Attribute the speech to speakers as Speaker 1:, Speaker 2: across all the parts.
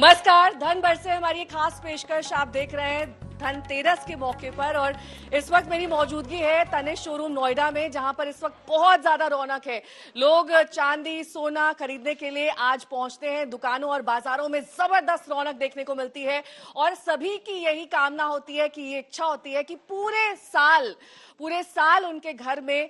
Speaker 1: नमस्कार। धन बरसे हमारी एक खास पेशकश आप देख रहे हैं धनतेरस के मौके पर, और इस वक्त मेरी मौजूदगी है तनिष्क शोरूम नोएडा में, जहां पर इस वक्त बहुत ज्यादा रौनक है। लोग चांदी सोना खरीदने के लिए आज पहुंचते हैं। दुकानों और बाजारों में जबरदस्त रौनक देखने को मिलती है और सभी की यही कामना होती है कि ये इच्छा होती है कि पूरे साल उनके घर में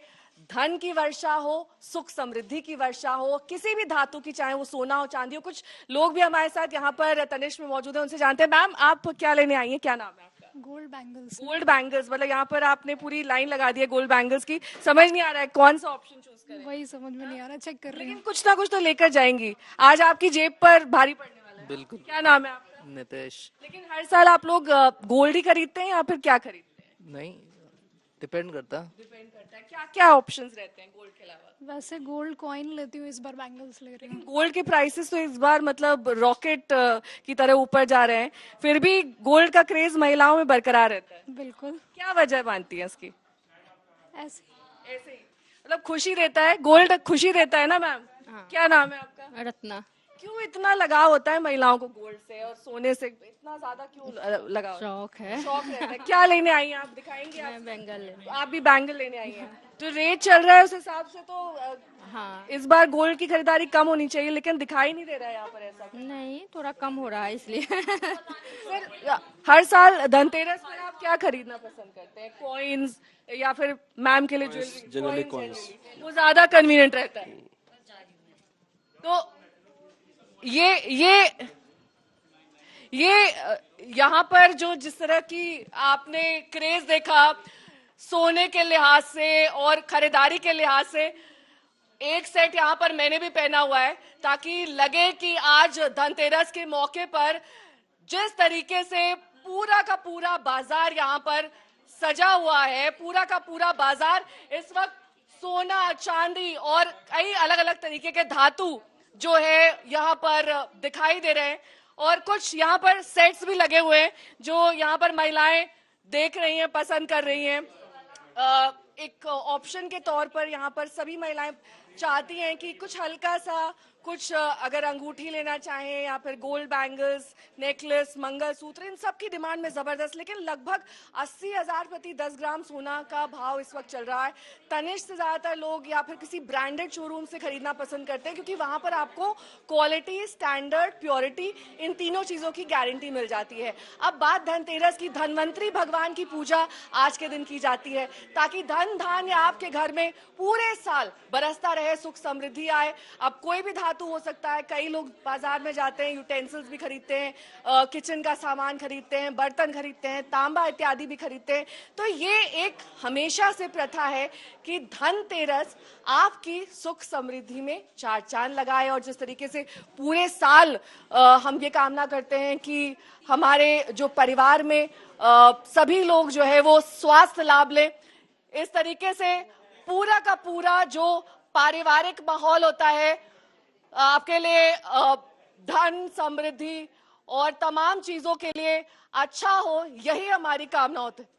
Speaker 1: धन की वर्षा हो, सुख समृद्धि की वर्षा हो, किसी भी धातु की, चाहे वो सोना हो चांदी हो। कुछ लोग भी हमारे साथ यहाँ पर तनिष्क में मौजूद है, उनसे जानते हैं। मैम, आप क्या लेने आई हैं, क्या नाम है आपका?
Speaker 2: Gold bangles.
Speaker 1: गोल्ड बैंगल्स, मतलब यहाँ पर आपने पूरी लाइन लगा दी है गोल्ड बैंगल्स की। समझ नहीं आ रहा है कौन सा ऑप्शन चूज करें।
Speaker 2: वही समझ में नहीं आ रहा, चेक कर रही
Speaker 1: लेकिन
Speaker 2: हूँ।
Speaker 1: कुछ ना कुछ तो लेकर जाएंगी। आज आपकी जेब पर भारी पड़ने वाला है।
Speaker 3: बिल्कुल।
Speaker 1: क्या नाम है आपका?
Speaker 3: नितेश।
Speaker 1: लेकिन हर साल आप लोग गोल्ड ही खरीदते हैं या फिर क्या खरीदते हैं?
Speaker 3: नहीं, डिपेंड करता।
Speaker 1: डिपेंड करता है। क्या क्या ऑप्शंस रहते हैं गोल्ड के अलावा?
Speaker 2: वैसे गोल्ड कॉइन लेती हूँ, इस बार बैंगल्स ले रही हूँ।
Speaker 1: गोल्ड के प्राइसेस तो इस बार मतलब रॉकेट की तरह ऊपर जा रहे हैं, फिर भी गोल्ड का क्रेज महिलाओं में बरकरार रहता है।
Speaker 2: बिल्कुल
Speaker 1: क्या वजह मानती है इसकी?
Speaker 2: ऐसे
Speaker 1: ऐसे ही मतलब खुशी देता है, गोल्ड खुशी देता है ना मैम?
Speaker 4: हाँ।
Speaker 1: क्या नाम है आपका?
Speaker 4: रत्ना।
Speaker 1: क्यों इतना लगाव होता है महिलाओं को गोल्ड से और सोने से, इतना ज्यादा क्यों लगाव?
Speaker 4: शौक है।
Speaker 1: शौक रहता है। क्या लेने आई हैं आप, दिखाएंगे आप?
Speaker 4: मैं बेंगल लेने।
Speaker 1: आप भी बैंगल लेने आई हैं। तो रेट चल रहा है उस हिसाब से तो
Speaker 4: हाँ।
Speaker 1: इस बार गोल्ड की खरीदारी कम होनी चाहिए, लेकिन दिखाई नहीं दे रहा है यहाँ पर ऐसा।
Speaker 4: नहीं, थोड़ा कम हो रहा है इसलिए।
Speaker 1: फिर हर साल धनतेरस पर आप क्या खरीदना पसंद करते हैं? कॉइन्स या फिर मैम के लिए ज्वेलरी?
Speaker 5: Generally coins.
Speaker 1: वो ज्यादा कन्वीनियंट रहता है। तो ये यहाँ पर जो जिस तरह की आपने क्रेज देखा सोने के लिहाज से और खरीदारी के लिहाज से, एक सेट यहाँ पर मैंने भी पहना हुआ है ताकि लगे कि आज धनतेरस के मौके पर जिस तरीके से पूरा का पूरा बाजार यहाँ पर सजा हुआ है, पूरा का पूरा बाजार इस वक्त सोना चांदी और कई अलग अलग तरीके के धातु जो है यहाँ पर दिखाई दे रहे हैं, और कुछ यहाँ पर सेट्स भी लगे हुए हैं जो यहाँ पर महिलाएं देख रही हैं, पसंद कर रही हैं। एक ऑप्शन के तौर पर यहाँ पर सभी महिलाएं चाहती हैं कि कुछ हल्का सा, कुछ अगर अंगूठी लेना चाहें या फिर गोल्ड बैंगल्स, नेकलेस, मंगलसूत्र, इन सब की डिमांड में जबरदस्त। लेकिन लगभग 80,000 प्रति 10 ग्राम सोना का भाव इस वक्त चल रहा है। तनिष्क से ज्यादातर लोग या फिर किसी ब्रांडेड शोरूम से खरीदना पसंद करते हैं, क्योंकि वहां पर आपको क्वालिटी, स्टैंडर्ड, प्योरिटी, इन तीनों चीजों की गारंटी मिल जाती है। अब बात धनतेरस की, धनवंतरी भगवान की पूजा आज के दिन की जाती है ताकि धन धान्य आपके घर में पूरे साल बरसता रहे, सुख समृद्धि आए। अब कोई भी धातु हो सकता है, कई लोग बाजार में जाते हैं, यूटेंसिल्स भी खरीदते हैं, किचन का सामान खरीदते हैं, बर्तन खरीदते हैं, तांबा इत्यादि भी खरीदते हैं। तो ये एक हमेशा से प्रथा है कि धनतेरस आपकी सुख समृद्धि में चार चांद लगाए, और जिस तरीके से पूरे साल हम ये कामना करते हैं कि हमारे जो परिवार में सभी लोग जो है वो स्वास्थ्य लाभ लें। इस तरीके से पूरा का पूरा जो पारिवारिक माहौल होता है आपके लिए धन, समृद्धि और तमाम चीजों के लिए अच्छा हो, यही हमारी कामना होती है।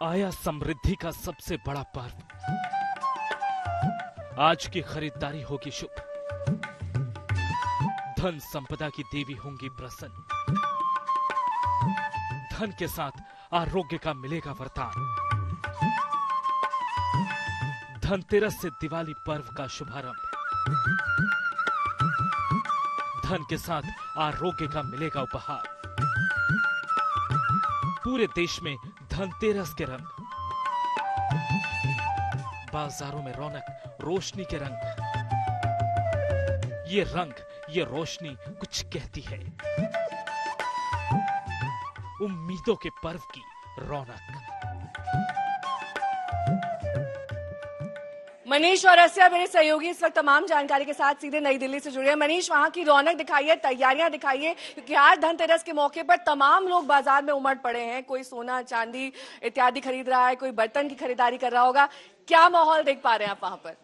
Speaker 6: आया समृद्धि का सबसे बड़ा पर्व। आज की खरीदारी होगी शुभ, धन संपदा की देवी होंगी प्रसन्न, धन के साथ आरोग्य का मिलेगा वरदान। धनतेरस से दिवाली पर्व का शुभारंभ, धन के साथ आरोग्य का मिलेगा उपहार। पूरे देश में धनतेरस के रंग, बाजारों में रौनक, रोशनी के रंग। ये रंग, ये रोशनी कुछ कहती है, उम्मीदों के पर्व की रौनक।
Speaker 1: मनीष और रस्या मेरे सहयोगी इस वक्त तमाम जानकारी के साथ सीधे नई दिल्ली से जुड़े हैं। मनीष, वहां की रौनक दिखाइए, तैयारियां दिखाइए, क्योंकि आज धनतेरस के मौके पर तमाम लोग बाजार में उमड़ पड़े हैं। कोई सोना चांदी इत्यादि खरीद रहा है, कोई बर्तन की खरीदारी कर रहा होगा। क्या माहौल देख पा रहे हैं आप वहां पर?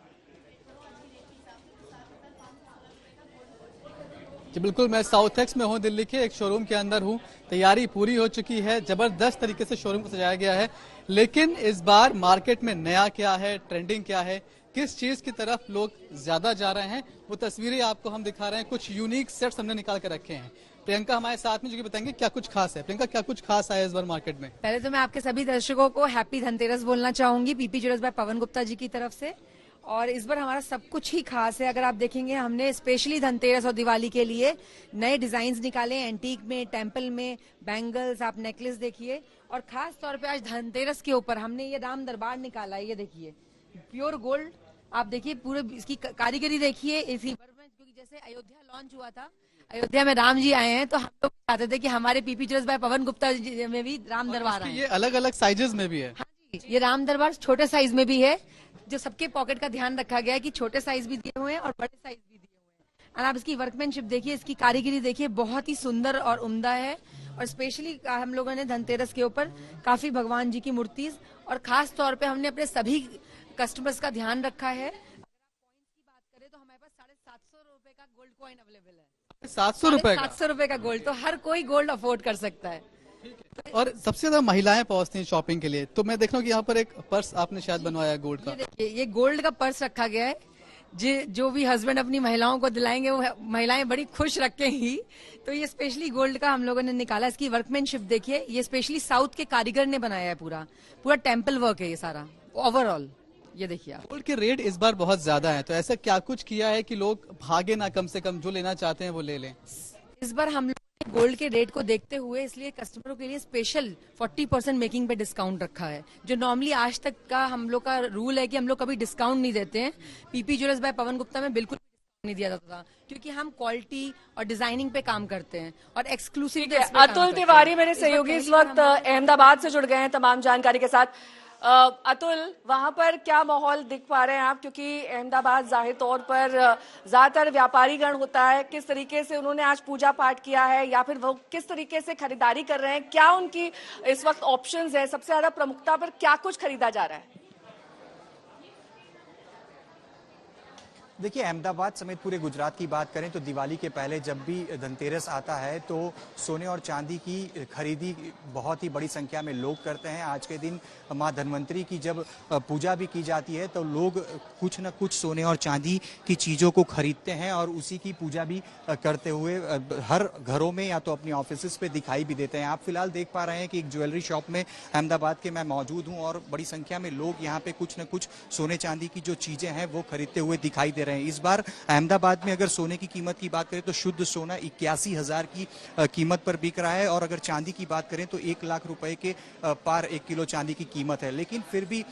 Speaker 5: जी बिल्कुल, मैं साउथ एक्स में हूँ, दिल्ली के एक शोरूम के अंदर हूँ। तैयारी पूरी हो चुकी है, जबरदस्त तरीके से शोरूम को सजाया गया है। लेकिन इस बार मार्केट में नया क्या है, ट्रेंडिंग क्या है, किस चीज की तरफ लोग ज्यादा जा रहे हैं, वो तस्वीरें आपको हम दिखा रहे हैं। कुछ यूनिक सेट्स हमने निकाल कर रखे हैं। प्रियंका हमारे साथ में, जो कि बताएंगे क्या कुछ खास है। प्रियंका, क्या कुछ खास आया इस बार मार्केट में?
Speaker 7: पहले तो मैं आपके सभी दर्शकों को हैप्पी धनतेरस बोलना चाहूंगी PP jewellers bye Pawan Gupta ji की तरफ से। और इस बार हमारा सब कुछ ही खास है। अगर आप देखेंगे, हमने स्पेशली धनतेरस और दिवाली के लिए नए डिजाइन निकाले, एंटीक में, टेम्पल में, बैंगल्स, आप नेकलेस देखिए। और खास तौर पे आज धनतेरस के ऊपर हमने ये राम दरबार निकाला है। ये देखिए, प्योर गोल्ड। आप देखिए, पूरे इसकी कारीगरी देखिए। इसी क्योंकि जैसे अयोध्या लॉन्च हुआ था, अयोध्या में राम जी आए हैं, तो हम लोग चाहते थे कि हमारे PP jewellers bye Pawan Gupta ji में भी राम दरबार आए।
Speaker 5: ये अलग अलग साइजेस में भी है।
Speaker 7: हाँ जी, ये राम दरबार छोटे साइज में भी है, जो सबके पॉकेट का ध्यान रखा गया है कि छोटे साइज भी दिए हुए हैं और बड़े साइज भी दिए हुए हैं। और आप इसकी वर्कमैनशिप देखिए, इसकी कारीगरी देखिए, बहुत ही सुंदर और उम्दा है। और स्पेशली हम लोगों ने धनतेरस के ऊपर काफी भगवान जी की मूर्ति और खास तौर पे हमने अपने सभी कस्टमर्स का ध्यान रखा है। अगर आप कॉइन्स की बात करें तो हमारे पास 750 रुपए का गोल्ड कॉइन अवेलेबल है।
Speaker 5: 700 रुपए का?
Speaker 7: 700 रुपए का गोल्ड, तो हर कोई गोल्ड अफोर्ड कर सकता है।
Speaker 5: और सबसे ज्यादा महिलाएं पहुंचती हैं शॉपिंग के लिए, तो मैं देख रहा हूँ कि यहाँ पर एक पर्स आपने शायद बनवाया है गोल्ड का।
Speaker 7: ये देखिए, ये गोल्ड का पर्स रखा गया है। जो भी हस्बैंड अपनी महिलाओं को दिलाएंगे, वो महिलाएं बड़ी खुश रखेंगी। तो ये स्पेशली गोल्ड का हम लोगों ने निकाला। इसकी वर्कमैनशिप देखिए, ये स्पेशली साउथ के कारीगर ने बनाया है। पूरा टेम्पल वर्क है ये सारा ओवरऑल। ये देखिए, आप
Speaker 5: गोल्ड के रेट इस बार बहुत ज्यादा है, तो ऐसा क्या कुछ किया है कि लोग भागे ना, कम से कम जो लेना चाहते हैं वो ले लें?
Speaker 7: इस बार हम लोग गोल्ड के रेट को देखते हुए इसलिए कस्टमरों के लिए स्पेशल 40% मेकिंग पे डिस्काउंट रखा है। जो नॉर्मली आज तक का हम लोग का रूल है कि हम लोग कभी डिस्काउंट नहीं देते हैं, PP jewellers bye Pawan Gupta में बिल्कुल नहीं दिया जाता था, क्योंकि हम क्वालिटी और डिजाइनिंग पे काम करते हैं और एक्सक्लूसिव।
Speaker 1: अतुल तिवारी मेरे सहयोगी इस वक्त अहमदाबाद से जुड़ गए हैं तमाम जानकारी के साथ। अतुल, वहां पर क्या माहौल दिख पा रहे हैं आप, क्योंकि अहमदाबाद जाहिर तौर पर ज्यादातर व्यापारी गण होता है, किस तरीके से उन्होंने आज पूजा पाठ किया है या फिर वो किस तरीके से खरीदारी कर रहे हैं, क्या उनकी इस वक्त ऑप्शंस है, सबसे ज्यादा प्रमुखता पर क्या कुछ खरीदा जा रहा है?
Speaker 8: देखिए, अहमदाबाद समेत पूरे गुजरात की बात करें तो दिवाली के पहले जब भी धनतेरस आता है तो सोने और चांदी की खरीदी बहुत ही बड़ी संख्या में लोग करते हैं। आज के दिन मां धन्वंतरी की जब पूजा भी की जाती है तो लोग कुछ न कुछ सोने और चांदी की चीज़ों को खरीदते हैं और उसी की पूजा भी करते हुए हर घरों में या तो अपनी ऑफिस पे दिखाई भी देते हैं। आप फिलहाल देख पा रहे हैं कि एक ज्वेलरी शॉप में अहमदाबाद के मैं मौजूद हूँ और बड़ी संख्या में लोग यहाँ पे कुछ न कुछ सोने चांदी की जो चीज़ें हैं वो खरीदते हुए दिखाई दे रहे हैं। इस बार अहमदाबाद में अगर सोने की कीमत की बात करें तो शुद्ध सोना 81,000 की कीमत पर बिक रहा है और अगर चांदी की बात करें तो 1 लाख रुपए के पार 1 किलो चांदी की कीमत है। लेकिन फिर भी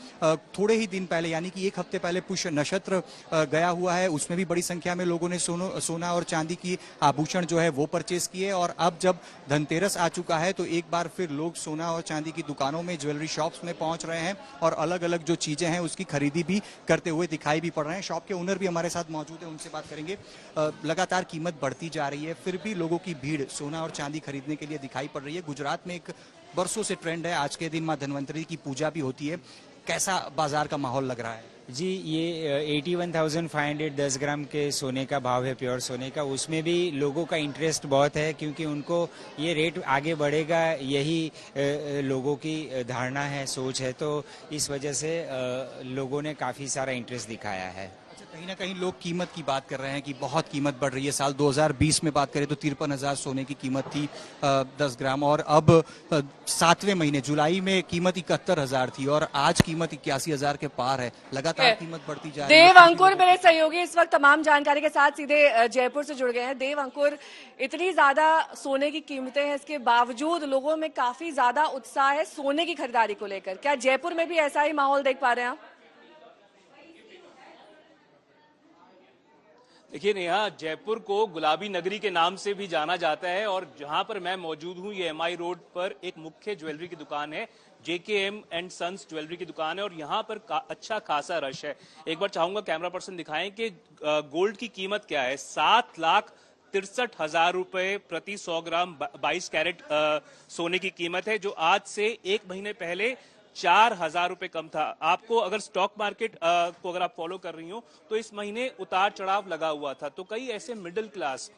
Speaker 8: थोड़े ही दिन पहले यानी कि 1 हफ्ते पहले पुष्य नक्षत्र गया हुआ है, उसमें भी बड़ी संख्या में लोगों ने सोना और चांदी की आभूषण जो है वो परचेज किए और अब जब धनतेरस आ चुका है तो एक बार फिर लोग सोना और चांदी की दुकानों में, ज्वेलरी शॉप्स में पहुंच रहे हैं और अलग अलग जो चीजें हैं उसकी खरीदी भी करते हुए दिखाई भी पड़ रहे हैं। शॉप के ओनर भी हमारे साथ मौजूद है, उनसे बात करेंगे। लगातार कीमत बढ़ती जा रही है, फिर भी लोगों की भीड़ सोना और चांदी खरीदने के लिए दिखाई पड़ रही है। गुजरात में एक बरसों से ट्रेंड है, आज के दिन मां धन्वंतरी की पूजा भी होती है। कैसा बाजार का माहौल लग रहा है?
Speaker 9: जी, ये 81,500 10 ग्राम के सोने का भाव है, प्योर सोने का। उसमें भी लोगों का इंटरेस्ट बहुत है क्योंकि उनको ये रेट आगे बढ़ेगा यही लोगों की धारणा है, सोच है, तो इस वजह से लोगों ने काफ़ी सारा इंटरेस्ट दिखाया है।
Speaker 8: कहीं ना कहीं लोग कीमत की बात कर रहे हैं कि बहुत कीमत बढ़ रही है। साल 2020 में बात करें तो 53,000 सोने की कीमत थी 10 ग्राम और अब 7वें महीने जुलाई में कीमत 71,000 थी और आज कीमत 81,000 के पार है। लगातार कीमत बढ़ती जा रही है।
Speaker 1: देव अंकुर मेरे सहयोगी इस वक्त तमाम जानकारी के साथ सीधे जयपुर से जुड़ गए हैं। देव अंकुर, इतनी ज्यादा सोने की कीमतें हैं, इसके बावजूद लोगों में काफी ज्यादा उत्साह है सोने की खरीदारी को लेकर, क्या जयपुर में भी ऐसा ही माहौल देख पा रहे हैं आप?
Speaker 10: देखिए नेहा, जयपुर को गुलाबी नगरी के नाम से भी जाना जाता है और जहां पर मैं मौजूद हूं ये एमआई रोड पर एक मुख्य ज्वेलरी की दुकान है, JKM एंड सन्स ज्वेलरी की दुकान है और यहाँ पर अच्छा खासा रश है। एक बार चाहूंगा कैमरा पर्सन दिखाएं कि गोल्ड की कीमत क्या है। 7,63,000 रुपए प्रति 100 ग्राम 22 कैरेट सोने की कीमत है, जो आज से 1 महीने पहले 4,000 रुपए कम था। आपको अगर स्टॉक मार्केट को अगर आप फॉलो कर रही हो तो इस महीने उतार चढ़ाव लगा हुआ था, तो कई ऐसे मिडिल क्लास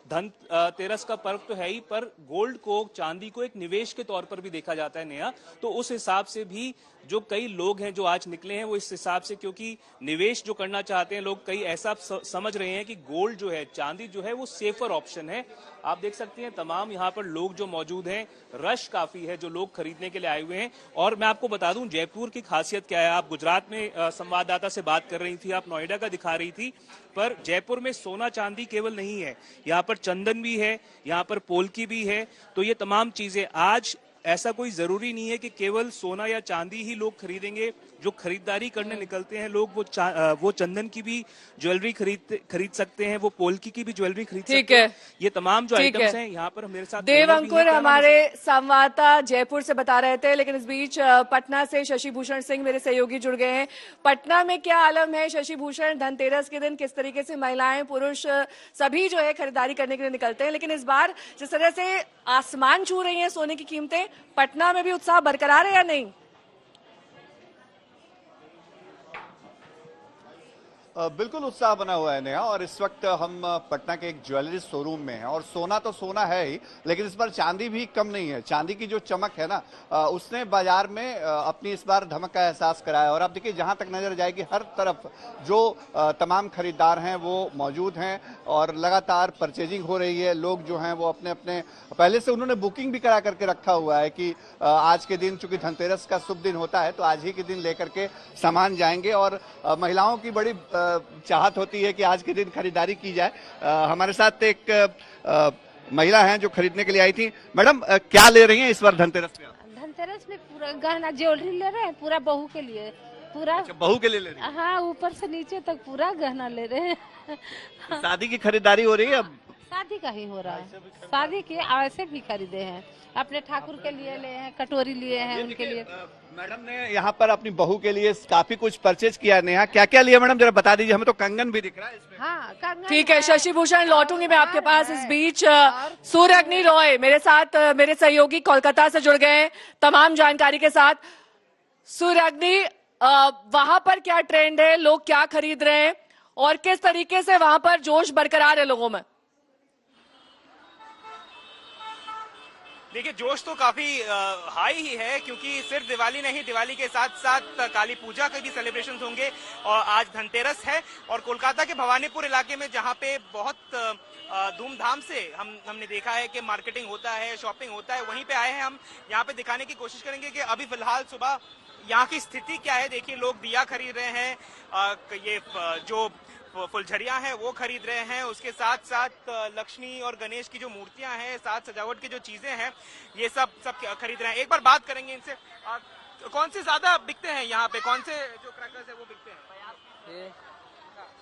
Speaker 10: तेरस का पर्व तो है ही, पर गोल्ड को, चांदी को एक निवेश के तौर पर भी देखा जाता है नेहा। तो उस हिसाब से भी जो कई लोग हैं जो आज निकले हैं वो इस हिसाब से, क्योंकि निवेश जो करना चाहते हैं लोग, कई ऐसा समझ रहे हैं कि गोल्ड जो है, चांदी जो है वो सेफर ऑप्शन है। आप देख सकते हैं तमाम यहाँ पर लोग जो मौजूद हैं, रश काफी है जो लोग खरीदने के लिए आए हुए हैं। और मैं आपको बता दूं जयपुर की खासियत क्या है। आप गुजरात में संवाददाता से बात कर रही थी, आप नोएडा का दिखा रही थी, पर जयपुर में सोना चांदी केवल नहीं है, यहाँ पर चंदन भी है, यहाँ पर पोल्की भी है। तो ये तमाम चीजें, आज ऐसा कोई जरूरी नहीं है कि केवल सोना या चांदी ही लोग खरीदेंगे। जो खरीदारी करने निकलते हैं लोग, वो चंदन की भी ज्वेलरी खरीद सकते हैं, वो पोल्की की भी ज्वेलरी खरीद सकते हैं। ये तमाम जो आइटम्स हैं यहाँ पर मेरे साथ
Speaker 1: देव अंकुर हमारे संवाददाता जयपुर से बता रहे थे, लेकिन इस बीच पटना से शशि भूषण सिंह मेरे सहयोगी जुड़ गए हैं। पटना में क्या आलम है शशि भूषण? धनतेरस के दिन किस तरीके से महिलाएं, पुरुष सभी जो है खरीदारी करने के लिए निकलते हैं, लेकिन इस बार जिस तरह से आसमान छू रही है सोने की कीमतें, पटना में भी उत्साह बरकरार है या नहीं?
Speaker 11: बिल्कुल उत्साह बना हुआ है नेहा। और इस वक्त हम पटना के एक ज्वेलरी शोरूम में हैं और सोना तो सोना है ही, लेकिन इस बार चांदी भी कम नहीं है। चांदी की जो चमक है ना, उसने बाजार में अपनी इस बार धमक का एहसास कराया। और आप देखिए जहां तक नजर जाएगी हर तरफ जो तमाम खरीदार हैं वो मौजूद हैं और लगातार परचेजिंग हो रही है। लोग जो हैं वो अपने अपने पहले से उन्होंने बुकिंग भी करा करके रखा हुआ है कि आज के दिन चूंकि धनतेरस का शुभ दिन होता है तो आज ही के दिन लेकर के सामान जाएंगे। और महिलाओं की बड़ी चाहत होती है कि आज के दिन खरीदारी की जाए। हमारे साथ एक महिला हैं जो खरीदने के लिए आई थी। मैडम क्या ले रही हैं इस बार धनतेरस में?
Speaker 12: धनतेरस में पूरा गहना ज्वेलरी ले रहे हैं, पूरा बहू के लिए, पूरा।
Speaker 11: अच्छा, बहू के लिए ले रही हैं?
Speaker 12: हाँ, ऊपर से नीचे तक पूरा गहना ले रहे हैं।
Speaker 11: शादी की खरीदारी हो रही है अब?
Speaker 12: शादी का ही हो रहा है, शादी के ऐसे भी खरीदे हैं, अपने ठाकुर के लिए ले हैं, कटोरी लिए हैं उनके लिए।
Speaker 11: मैडम ने यहाँ पर अपनी बहू के लिए काफी कुछ परचेज किया। नेहा क्या क्या लिया मैडम, जरा बता दीजिए। हमें तो कंगन भी दिख रहा है इसमें।
Speaker 12: हाँ, कंगन।
Speaker 1: ठीक है शशि भूषण, लौटूंगी मैं आपके पास। इस बीच सूर्य अग्नि रॉय मेरे साथ, मेरे सहयोगी कोलकाता से जुड़ गए हैं तमाम जानकारी के साथ। सूर्य अग्नि, वहां पर क्या ट्रेंड है, लोग क्या खरीद रहे हैं और किस तरीके से वहां पर जोश बरकरार है लोगों में?
Speaker 13: देखिए जोश तो काफी हाई ही है, क्योंकि सिर्फ दिवाली नहीं, दिवाली के साथ साथ काली पूजा के भी सेलिब्रेशंस होंगे और आज धनतेरस है। और कोलकाता के भवानीपुर इलाके में जहां पे बहुत धूमधाम से हमने देखा है कि मार्केटिंग होता है, शॉपिंग होता है, वहीं पे आए हैं हम। यहाँ पे दिखाने की कोशिश करेंगे कि अभी फिलहाल सुबह यहाँ की स्थिति क्या है। देखिए लोग दिया खरीद रहे हैं, ये जो फुलझड़ियां हैं वो खरीद रहे हैं, उसके साथ साथ लक्ष्मी और गणेश की जो मूर्तियां हैं, साथ सजावट की जो चीजें हैं, ये सब खरीद रहे हैं। एक बार बात करेंगे इनसे, कौन से ज्यादा बिकते हैं यहाँ पे, कौन से जो क्रैकर्स है वो बिकते हैं?
Speaker 3: ये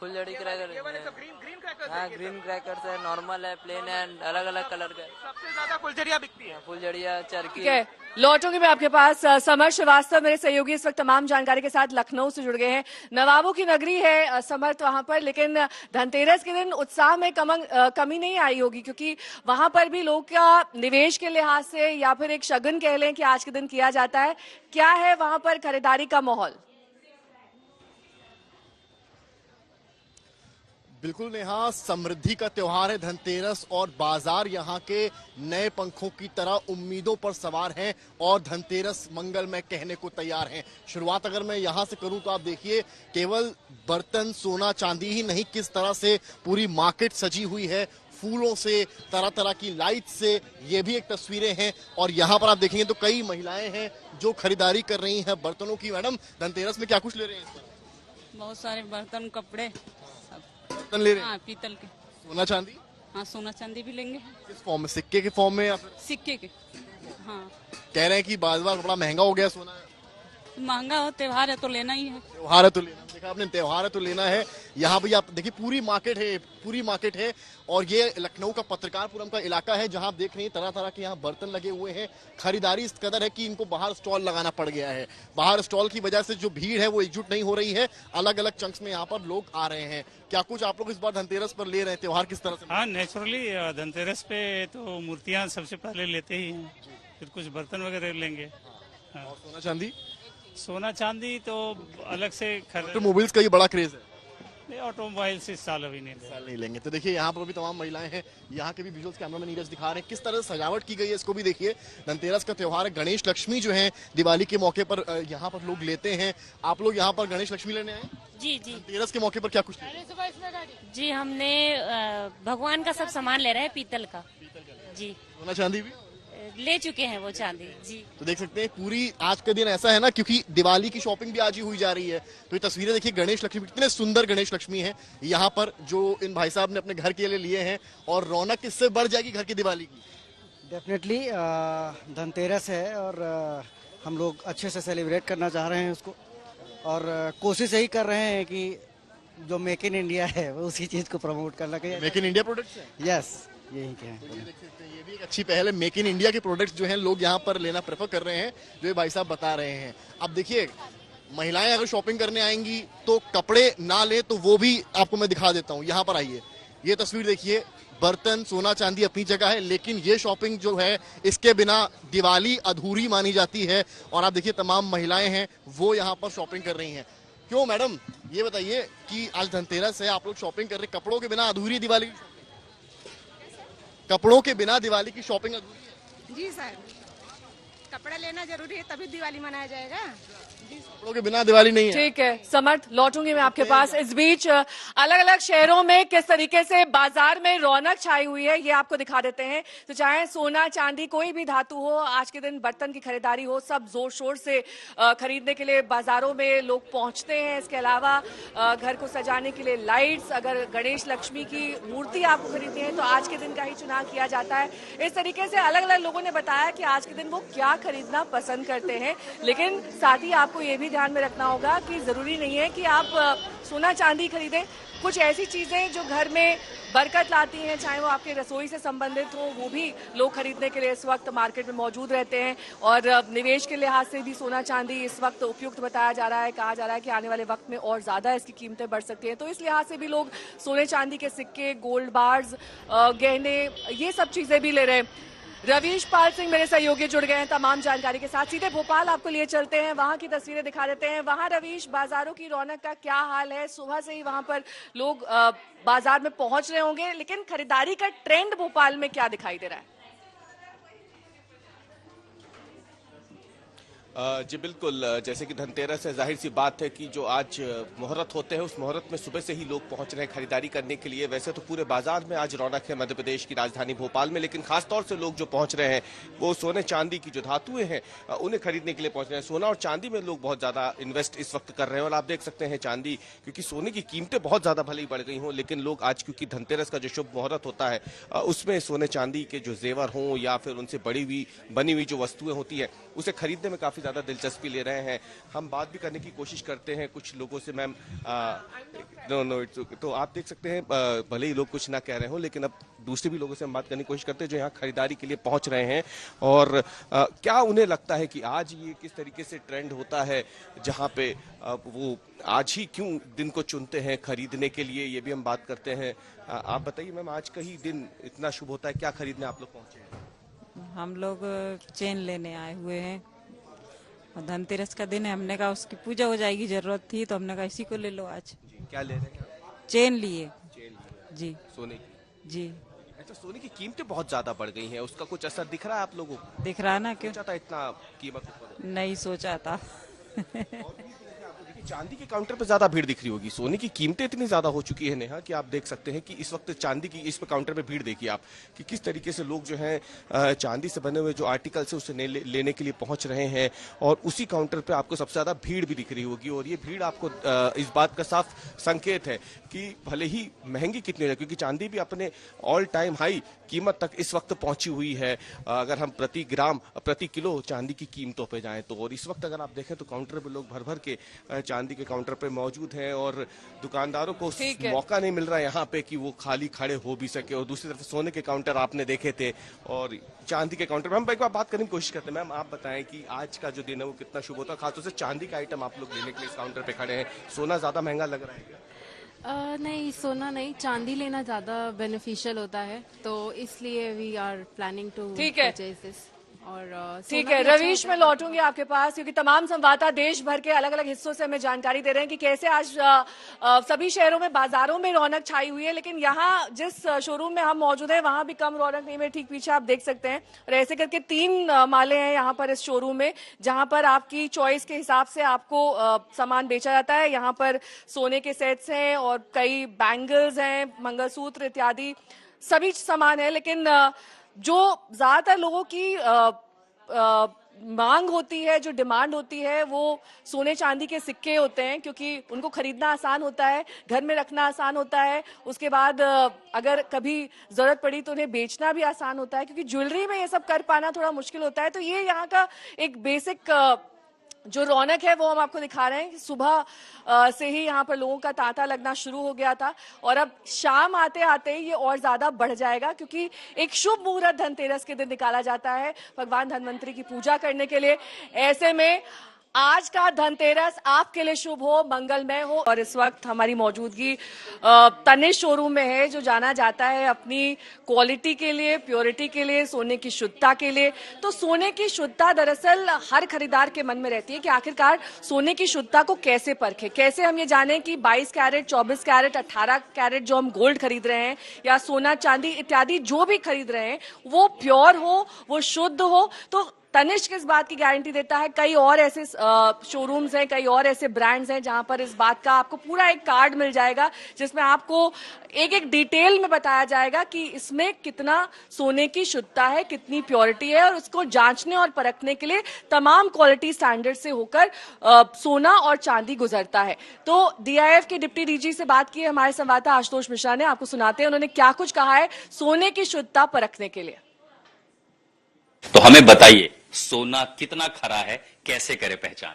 Speaker 3: फुलझड़ी क्रैकर
Speaker 13: ये वाले सब ग्रीन क्रैकर्स
Speaker 3: हाँ, ग्रीन क्रैकर्स है, नॉर्मल है, प्लेन है, अलग अलग कलर का।
Speaker 13: सबसे ज्यादा फुलझड़ियां बिकती है?
Speaker 3: फुलझड़िया, चरखी।
Speaker 1: ठीक है, लौटूंगी मैं आपके पास। समर श्रीवास्तव मेरे सहयोगी इस वक्त तमाम जानकारी के साथ लखनऊ से जुड़ गए हैं। नवाबों की नगरी है समर्थ वहां पर, लेकिन धनतेरस के दिन उत्साह में कमी नहीं आई होगी, क्योंकि वहां पर भी लोग का निवेश के लिहाज से या फिर एक शगुन कह लें कि आज के दिन किया जाता है। क्या है वहां पर खरीदारी का माहौल?
Speaker 14: बिल्कुल नेहा, समृद्धि का त्योहार है धनतेरस और बाजार यहाँ के नए पंखों की तरह उम्मीदों पर सवार हैं और धनतेरस मंगलमय कहने को तैयार हैं। शुरुआत अगर मैं यहाँ से करूँ तो आप देखिए केवल बर्तन, सोना, चांदी ही नहीं, किस तरह से पूरी मार्केट सजी हुई है, फूलों से, तरह तरह की लाइट से, ये भी एक तस्वीरें हैं। और यहाँ पर आप देखेंगे तो कई महिलाएं हैं जो खरीदारी कर रही हैं बर्तनों की। मैडम धनतेरस में क्या कुछ ले रहे हैं इस बार?
Speaker 15: बहुत सारे बर्तन, कपड़े,
Speaker 14: बर्तन ले रहे हैं?
Speaker 15: हाँ, पीतल के।
Speaker 14: सोना चांदी?
Speaker 15: हाँ, सोना चांदी भी लेंगे।
Speaker 14: किस फॉर्म में, सिक्के के फॉर्म में या फिर?
Speaker 15: सिक्के के। हाँ,
Speaker 14: कह रहे हैं कि बार बड़ा महंगा हो गया सोना।
Speaker 15: महंगा हो, त्योहार है तो लेना ही है।
Speaker 14: त्योहार है तो लेना, देखा आपने, त्योहार है तो लेना है। यहाँ भी आप देखिए पूरी मार्केट है और ये लखनऊ का पत्रकारपुरम का इलाका है जहाँ आप देख रहे हैं तरह तरह के यहाँ बर्तन लगे हुए हैं। खरीदारी इस कदर है कि इनको बाहर स्टॉल लगाना पड़ गया है। बाहर स्टॉल की वजह से जो भीड़ है वो एकजुट नहीं हो रही है, अलग अलग चंक्स में यहाँ पर लोग आ रहे हैं। क्या कुछ आप लोग इस बार धनतेरस पर ले रहे हैं, त्योहार किस तरह से?
Speaker 16: हाँ, नेचुरली धनतेरस पे तो मूर्तियाँ सबसे पहले लेते ही हैं, फिर कुछ बर्तन वगैरह लेंगे। हाँ।
Speaker 14: और सोना चांदी?
Speaker 16: सोना चांदी तो अलग से
Speaker 14: ऑटोमोबाइल्स का ये बड़ा क्रेज है।
Speaker 16: ये ऑटोमोबाइल्स इस साल अभी नहीं
Speaker 14: साल नहीं लेंगे। तो देखिए यहाँ पर भी तमाम महिलाएं हैं, यहाँ के भी विजुअल्स कैमरा में नीरज दिखा रहे हैं किस तरह से सजावट की गई है, इसको भी देखिए। धनतेरस का त्योहार है, गणेश लक्ष्मी जो है दिवाली के मौके पर यहाँ पर लोग लेते हैं। आप लोग यहाँ पर गणेश लक्ष्मी लेने आए?
Speaker 17: जी जी।
Speaker 14: धनतेरस के मौके पर क्या कुछ
Speaker 17: जी हमने भगवान का सब सामान ले रहे हैं, पीतल का जी।
Speaker 14: सोना चांदी भी
Speaker 17: ले चुके हैं वो चांदी जी।
Speaker 14: तो देख सकते हैं पूरी आज का दिन ऐसा है ना, क्योंकि दिवाली की शॉपिंग भी आज ही हुई जा रही है। तो ये तस्वीरें देखिए गणेश लक्ष्मी, कितने सुंदर गणेश लक्ष्मी हैं यहाँ पर जो इन भाई साहब ने अपने घर के लिए लिए हैं। और रौनक इससे बढ़ जाएगी घर की दिवाली की।
Speaker 18: डेफिनेटली धनतेरस है और हम लोग अच्छे से सेलिब्रेट करना चाह रहे हैं उसको, और कोशिश यही कर रहे हैं कि जो मेक इन इंडिया है वो उसी चीज को प्रमोट करना चाहिए।
Speaker 14: मेक इन इंडिया प्रोडक्ट्स है?
Speaker 18: यस, यही क्या है।
Speaker 14: ये भी एक अच्छी पहल है, मेक इन इंडिया के प्रोडक्ट्स जो हैं लोग यहाँ पर लेना प्रेफर कर रहे हैं, जो ये भाई साहब बता रहे हैं। अब देखिए महिलाएं अगर शॉपिंग करने आएंगी तो कपड़े ना ले तो वो भी आपको मैं दिखा देता हूँ। यहाँ पर आइए, ये तस्वीर देखिए। बर्तन सोना चांदी अपनी जगह है, लेकिन ये शॉपिंग जो है इसके बिना दिवाली अधूरी मानी जाती है। और आप देखिए तमाम महिलाएं हैं वो यहाँ पर शॉपिंग कर रही हैं। क्यों मैडम, ये बताइए कि आज धनतेरस है, आप लोग शॉपिंग कर रहे हैं, कपड़ों के बिना अधूरी दिवाली, कपड़ों के बिना दिवाली की शॉपिंग अधूरी है?
Speaker 19: जी सर, कपड़ा लेना जरूरी है तभी दिवाली मनाया जाएगा।
Speaker 14: कपड़ों के बिना दिवाली नहीं है।
Speaker 1: ठीक है समर्थ, लौटूंगी मैं आपके पास। इस बीच अलग अलग शहरों में किस तरीके से बाजार में रौनक छाई हुई है ये आपको दिखा देते हैं। तो चाहे सोना चांदी कोई भी धातु हो, आज के दिन बर्तन की खरीदारी हो, सब जोर शोर से खरीदने के लिए बाजारों में लोग पहुंचते हैं। इसके अलावा घर को सजाने के लिए लाइट्स, अगर गणेश लक्ष्मी की मूर्ति आपको खरीदनी है तो आज के दिन का ही चुनाव किया जाता है। इस तरीके से अलग अलग लोगों ने बताया कि आज के दिन वो क्या खरीदना पसंद करते हैं। लेकिन साथ ही आपको ये भी ध्यान में रखना होगा कि जरूरी नहीं है कि आप सोना चांदी खरीदें। कुछ ऐसी चीजें जो घर में बरकत लाती हैं, चाहे वो आपके रसोई से संबंधित हो, वो भी लोग खरीदने के लिए इस वक्त मार्केट में मौजूद रहते हैं। और निवेश के लिहाज से भी सोना चांदी इस वक्त उपयुक्त बताया जा रहा है। कहा जा रहा है कि आने वाले वक्त में और ज्यादा इसकी कीमतें बढ़ सकती हैं। तो इस लिहाज से भी लोग सोने चांदी के सिक्के, गोल्ड बार्स, गहने, ये सब चीजें भी ले रहे हैं। रवीश पाल सिंह मेरे सहयोगी जुड़ गए हैं तमाम जानकारी के साथ। सीधे भोपाल आपको लिए चलते हैं, वहां की तस्वीरें दिखा देते हैं। वहां रवीश, बाजारों की रौनक का क्या हाल है? सुबह से ही वहां पर लोग बाजार में पहुंच रहे होंगे, लेकिन खरीदारी का ट्रेंड भोपाल में क्या दिखाई दे रहा है?
Speaker 20: जी बिल्कुल, जैसे कि धनतेरस है, जाहिर सी बात है कि जो आज मुहूर्त होते हैं उस मुहूर्त में सुबह से ही लोग पहुंच रहे हैं खरीदारी करने के लिए। वैसे तो पूरे बाजार में आज रौनक है मध्य प्रदेश की राजधानी भोपाल में, लेकिन खासतौर से लोग जो पहुंच रहे हैं वो सोने चांदी की जो धातुएं हैं उन्हें खरीदने के लिए पहुंच रहे हैं। सोना और चांदी में लोग बहुत ज्यादा इन्वेस्ट इस वक्त कर रहे हैं। और आप देख सकते हैं चांदी, क्योंकि सोने की कीमतें बहुत ज्यादा भले ही बढ़ गई हों, लेकिन लोग आज क्योंकि धनतेरस का जो शुभ मुहूर्त होता है उसमें सोने चांदी के जो जेवर हों या फिर उनसे बनी हुई जो वस्तुएं होती है उसे खरीदने में काफी ज्यादा दिलचस्पी ले रहे हैं। हम बात भी करने की कोशिश करते हैं कुछ लोगों से। मैम तो आप देख सकते हैं भले ही लोग कुछ ना कह रहे हो, लेकिन अब दूसरे भी लोगों से हम बात करने की कोशिश करते हैं जो यहाँ खरीदारी के लिए पहुंच रहे हैं। और क्या उन्हें लगता है कि आज ये किस तरीके से ट्रेंड होता है जहाँ पे वो आज ही क्यों दिन को चुनते हैं खरीदने के लिए, ये भी हम बात करते हैं। आप बताइए मैम, आज का ही दिन इतना शुभ होता है, क्या खरीदने आप लोग पहुंचे हैं?
Speaker 15: हम लोग चेन लेने आए हुए हैं और धनतेरस का दिन है, हमने कहा उसकी पूजा हो जाएगी, जरूरत थी तो हमने कहा इसी को ले लो आज।
Speaker 20: जी, क्या ले रहे हैं?
Speaker 15: चेन लिए जी,
Speaker 20: सोने की
Speaker 15: जी।
Speaker 20: अच्छा, सोने की कीमतें बहुत ज्यादा बढ़ गई हैं, उसका कुछ असर दिख रहा है आप लोगों को?
Speaker 15: दिख रहा ना, क्यों
Speaker 20: सोचा था इतना कीमत
Speaker 15: नहीं सोचा था।
Speaker 20: चांदी के काउंटर पे ज्यादा भीड़ दिख रही होगी, सोने की कीमतें इतनी ज्यादा हो चुकी है नेहा कि आप देख सकते हैं कि इस वक्त चांदी की इस पे काउंटर पे भीड़ देखिए आप कि किस तरीके से लोग जो हैं चांदी से बने हुए जो आर्टिकल्स है उसे लेने के लिए पहुंच रहे हैं। और उसी काउंटर पे आपको सबसे ज्यादा भीड़ भी दिख रही होगी। और ये भीड़ आपको इस बात का साफ संकेत है कि भले ही महंगी कितनी है, क्योंकि चांदी भी अपने ऑल टाइम हाई कीमत तक इस वक्त पहुंची हुई है। अगर हम प्रति ग्राम प्रति किलो चांदी की कीमतों पे जाएं तो, और इस वक्त अगर आप देखें तो काउंटर पे लोग भर भर के चांदी के काउंटर पे मौजूद हैं और दुकानदारों को मौका नहीं मिल रहा है यहाँ पे कि वो खाली खड़े हो भी सके। और दूसरी तरफ सोने के काउंटर आपने देखे थे और चांदी के काउंटर पे हम एक बार बात करने की कोशिश करते हैं। मैम आप बताएं कि आज का जो दिन है वो कितना शुभ होता है, खासतौर से चांदी का आइटम आप लोग लेने के लिए इस काउंटर पे खड़े हैं, सोना ज्यादा महंगा लग रहा है?
Speaker 21: नहीं, सोना नहीं, चांदी लेना ज्यादा बेनिफिशियल होता है, तो इसलिए we are planning to purchase this. और
Speaker 1: ठीक है रवीश, मैं लौटूंगी आपके पास क्योंकि तमाम संवाददाता देश भर के अलग अलग हिस्सों से हमें जानकारी दे रहे हैं कि कैसे आज सभी शहरों में बाजारों में रौनक छाई हुई है, लेकिन यहाँ जिस शोरूम में हम मौजूद हैं वहां भी कम रौनक नहीं है। ठीक पीछे आप देख सकते हैं और ऐसे करके 3 माले हैं यहाँ पर इस शोरूम में, जहां पर आपकी चॉइस के हिसाब से आपको सामान बेचा जाता है। यहाँ पर सोने के सेट्स हैं और कई बैंगल्स हैं, मंगलसूत्र इत्यादि सभी सामान है, लेकिन जो ज्यादातर लोगों की मांग होती है, जो डिमांड होती है, वो सोने चांदी के सिक्के होते हैं, क्योंकि उनको खरीदना आसान होता है, घर में रखना आसान होता है, उसके बाद अगर कभी जरूरत पड़ी तो उन्हें बेचना भी आसान होता है, क्योंकि ज्वेलरी में ये सब कर पाना थोड़ा मुश्किल होता है। तो ये यहाँ का एक बेसिक जो रौनक है वो हम आपको दिखा रहे हैं कि सुबह से ही यहाँ पर लोगों का तांता लगना शुरू हो गया था और अब शाम आते आते ये और ज्यादा बढ़ जाएगा, क्योंकि एक शुभ मुहूर्त धनतेरस के दिन निकाला जाता है भगवान धनवंतरी की पूजा करने के लिए। ऐसे में आज का धनतेरस आपके लिए शुभ हो, मंगलमय हो। और इस वक्त हमारी मौजूदगी तनिष्क शोरूम में है, जो जाना जाता है अपनी क्वालिटी के लिए, प्योरिटी के लिए, सोने की शुद्धता के लिए। तो सोने की शुद्धता दरअसल हर खरीदार के मन में रहती है कि आखिरकार सोने की शुद्धता को कैसे परखें, कैसे हम ये जानें कि 22 कैरेट, 24 कैरेट, 18 कैरेट जो हम गोल्ड खरीद रहे हैं या सोना चांदी इत्यादि जो भी खरीद रहे हैं वो प्योर हो, वो शुद्ध हो। तो तनिष्क इस बात की गारंटी देता है। कई और ऐसे शोरूम्स हैं, कई और ऐसे ब्रांड्स हैं जहां पर इस बात का आपको पूरा एक कार्ड मिल जाएगा, जिसमें आपको एक एक डिटेल में बताया जाएगा कि इसमें कितना सोने की शुद्धता है, कितनी प्योरिटी है, और उसको जांचने और परखने के लिए तमाम क्वालिटी स्टैंडर्ड से होकर सोना और चांदी गुजरता है। तो DIF के डिप्टी DG से बात की है हमारे संवाददाता आशुतोष मिश्रा ने, आपको सुनाते हैं उन्होंने क्या कुछ कहा है सोने की शुद्धता परखने के लिए।
Speaker 2: तो हमें बताइए सोना कितना खरा है, कैसे करे पहचान?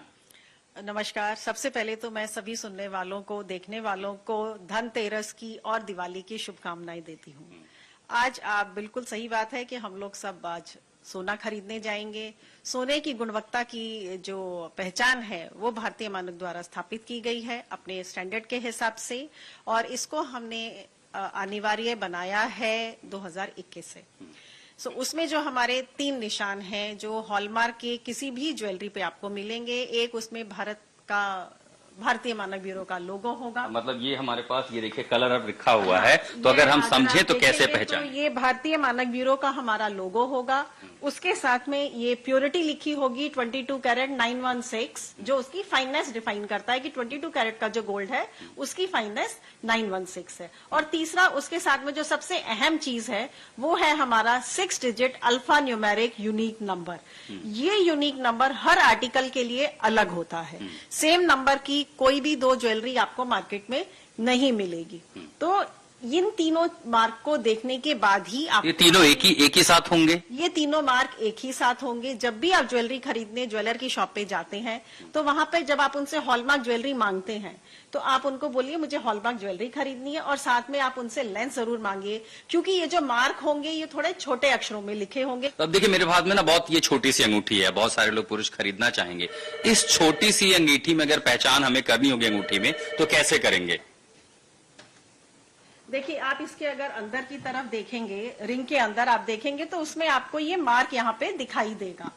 Speaker 22: नमस्कार। सबसे पहले तो मैं सभी सुनने वालों को, देखने वालों को धनतेरस की और दिवाली की शुभकामनाएं देती हूँ। आज आप बिल्कुल सही बात है कि हम लोग सब आज सोना खरीदने जाएंगे। सोने की गुणवत्ता की जो पहचान है वो भारतीय मानक द्वारा स्थापित की गई है अपने स्टैंडर्ड के हिसाब से, और इसको हमने अनिवार्य बनाया है 2021 से। उसमें जो हमारे 3 निशान हैं जो हॉलमार्क के किसी भी ज्वेलरी पे आपको मिलेंगे। एक उसमें भारतीय मानक ब्यूरो का लोगो होगा।
Speaker 2: मतलब ये हमारे पास ये देखिए कलर अब लिखा हुआ है, तो अगर हम समझे तो कैसे पहचान?
Speaker 22: तो ये भारतीय मानक ब्यूरो का हमारा लोगो होगा, उसके साथ में ये प्योरिटी लिखी होगी 22 कैरेट 916, जो उसकी फाइननेस डिफाइन करता है कि 22 कैरेट का जो गोल्ड है उसकी फाइननेस 916 है। और तीसरा उसके साथ में जो सबसे अहम चीज है वो है हमारा 6 digit alpha numeric unique number. ये यूनिक नंबर हर आर्टिकल के लिए अलग होता है। सेम नंबर की कोई भी 2 ज्वेलरी आपको मार्केट में नहीं मिलेगी। तो इन तीनों मार्क को देखने के बाद ही आप,
Speaker 2: ये तीनों एक ही साथ होंगे?
Speaker 22: ये तीनों मार्क एक ही साथ होंगे। जब भी आप ज्वेलरी खरीदने ज्वेलर की शॉप पे जाते हैं तो वहां पे जब आप उनसे हॉलमार्क ज्वेलरी मांगते हैं तो आप उनको बोलिए मुझे हॉलमार्क ज्वेलरी खरीदनी है, और साथ में आप उनसे लेंस जरूर मांगिए, क्योंकि ये जो मार्क होंगे ये थोड़े छोटे अक्षरों में लिखे होंगे।
Speaker 2: तो अब देखिए मेरे हाथ में ना बहुत ये छोटी सी अंगूठी है, बहुत सारे लोग पुरुष खरीदना चाहेंगे। इस छोटी सी अंगूठी में अगर पहचान हमें करनी होगी अंगूठी में, तो कैसे करेंगे?
Speaker 22: देखिए आप इसके अगर अंदर की तरफ देखेंगे, रिंग के अंदर आप देखेंगे तो उसमें आपको ये मार्क यहाँ पे दिखाई देगा।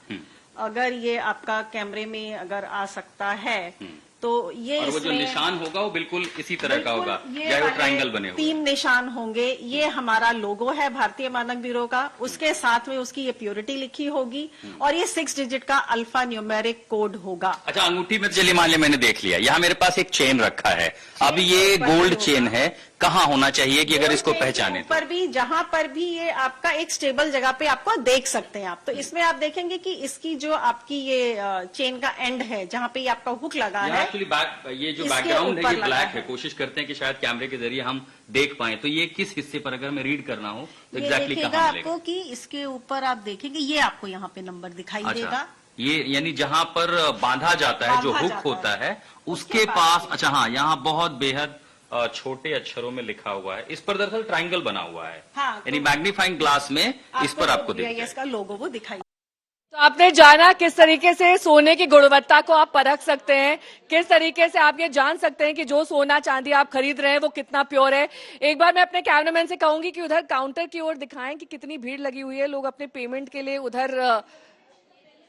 Speaker 22: अगर ये आपका कैमरे में अगर आ सकता है तो ये
Speaker 2: और वो जो निशान होगा वो बिल्कुल इसी तरह का होगा, या वो ट्रायंगल बने होंगे।
Speaker 22: 3 निशान होंगे। ये हमारा लोगो है भारतीय मानक ब्यूरो का, उसके साथ में उसकी ये प्योरिटी लिखी होगी, और ये 6 डिजिट का अल्फा न्यूमेरिक कोड होगा।
Speaker 2: अच्छा, अंगूठी में चलिए मान लिया मैंने देख लिया, यहाँ मेरे पास एक चेन रखा है, अब ये गोल्ड चेन है, कहाँ होना चाहिए कि अगर इसको पहचाने?
Speaker 22: पर भी जहां पर भी ये आपका एक स्टेबल जगह पे आपको देख सकते हैं आप। तो इसमें आप देखेंगे कि इसकी जो आपकी ये चेन का एंड है जहां पे ये आपका हुक लगा है,
Speaker 2: एक्चुअली ये जो बैकग्राउंड है ये ब्लैक है। कोशिश करते हैं कि शायद कैमरे के जरिए हम देख पाए, तो ये किस हिस्से पर अगर हमें रीड करना हो तो एग्जैक्टली कहाँ मिलेगा
Speaker 22: आपको? कि इसके ऊपर आप देखेंगे ये आपको यहाँ पे नंबर दिखाई देगा।
Speaker 2: ये यानी जहाँ पर बांधा जाता है, जो हुक होता है उसके पास। अच्छा हाँ, यहाँ बहुत बेहद छोटे अक्षरों में लिखा हुआ है, इस पर दरअसल ट्रायंगल बना हुआ है, यानी मैग्नीफाइंग ग्लास में इस पर आपको
Speaker 22: इसका लोगो वो दिखाई।
Speaker 1: तो आपने जाना किस तरीके से सोने की गुणवत्ता को आप परख सकते हैं, किस तरीके से आप ये जान सकते हैं कि जो सोना चांदी आप खरीद रहे हैं वो कितना प्योर है। एक बार मैं अपने कैमरामैन से कहूंगी कि उधर काउंटर की ओर दिखाएं कि कितनी भीड़ लगी हुई है, लोग अपने पेमेंट के लिए उधर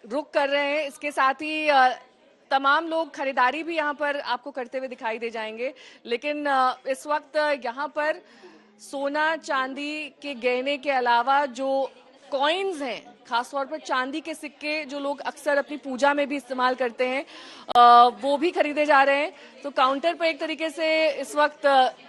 Speaker 1: रुख कर रहे हैं। इसके साथ ही तमाम लोग खरीदारी भी यहाँ पर आपको करते हुए दिखाई दे जाएंगे। लेकिन इस वक्त यहाँ पर सोना चांदी के गहने के अलावा जो कॉइन्स हैं, खासतौर पर चांदी के सिक्के जो लोग अक्सर अपनी पूजा में भी इस्तेमाल करते हैं, वो भी खरीदे जा रहे हैं। तो काउंटर पर एक तरीके से इस वक्त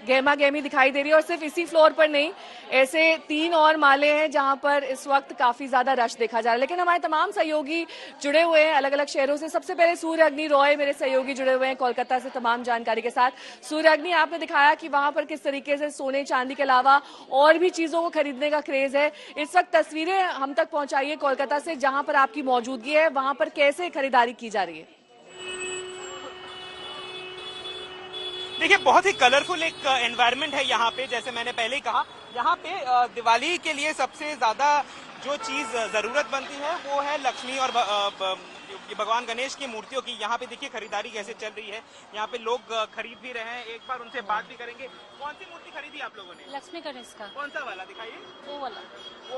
Speaker 1: गहमा गहमी दिखाई दे रही है। और सिर्फ इसी फ्लोर पर नहीं, ऐसे 3 और माले हैं जहां पर इस वक्त काफी ज्यादा रश देखा जा रहा है। लेकिन हमारे तमाम सहयोगी जुड़े हुए हैं अलग अलग शहरों से। सबसे पहले सूर्य अग्नि रॉय मेरे सहयोगी जुड़े हुए हैं कोलकाता से तमाम जानकारी के साथ। सूर्य अग्नि, आपने दिखाया कि वहां पर किस तरीके से सोने चांदी के अलावा और भी चीजों को खरीदने का क्रेज है। इस वक्त तस्वीरें हम तक पहुंचाइए कोलकाता से, जहां पर आपकी मौजूदगी है, वहां पर कैसे खरीदारी की जा रही है।
Speaker 13: देखिए, बहुत ही कलरफुल एक एनवायरनमेंट है यहाँ पे। जैसे मैंने पहले ही कहा, यहाँ पे दिवाली के लिए सबसे ज्यादा जो चीज जरूरत बनती है वो है लक्ष्मी और भगवान गणेश की मूर्तियों की। यहाँ पे देखिए खरीदारी कैसे चल रही है। यहाँ पे लोग खरीद भी रहे हैं। एक बार उनसे बात भी करेंगे। कौन सी मूर्ति खरीदी आप लोगों ने?
Speaker 21: लक्ष्मी गणेश का।
Speaker 13: कौन सा वाला दिखाइए?
Speaker 21: वो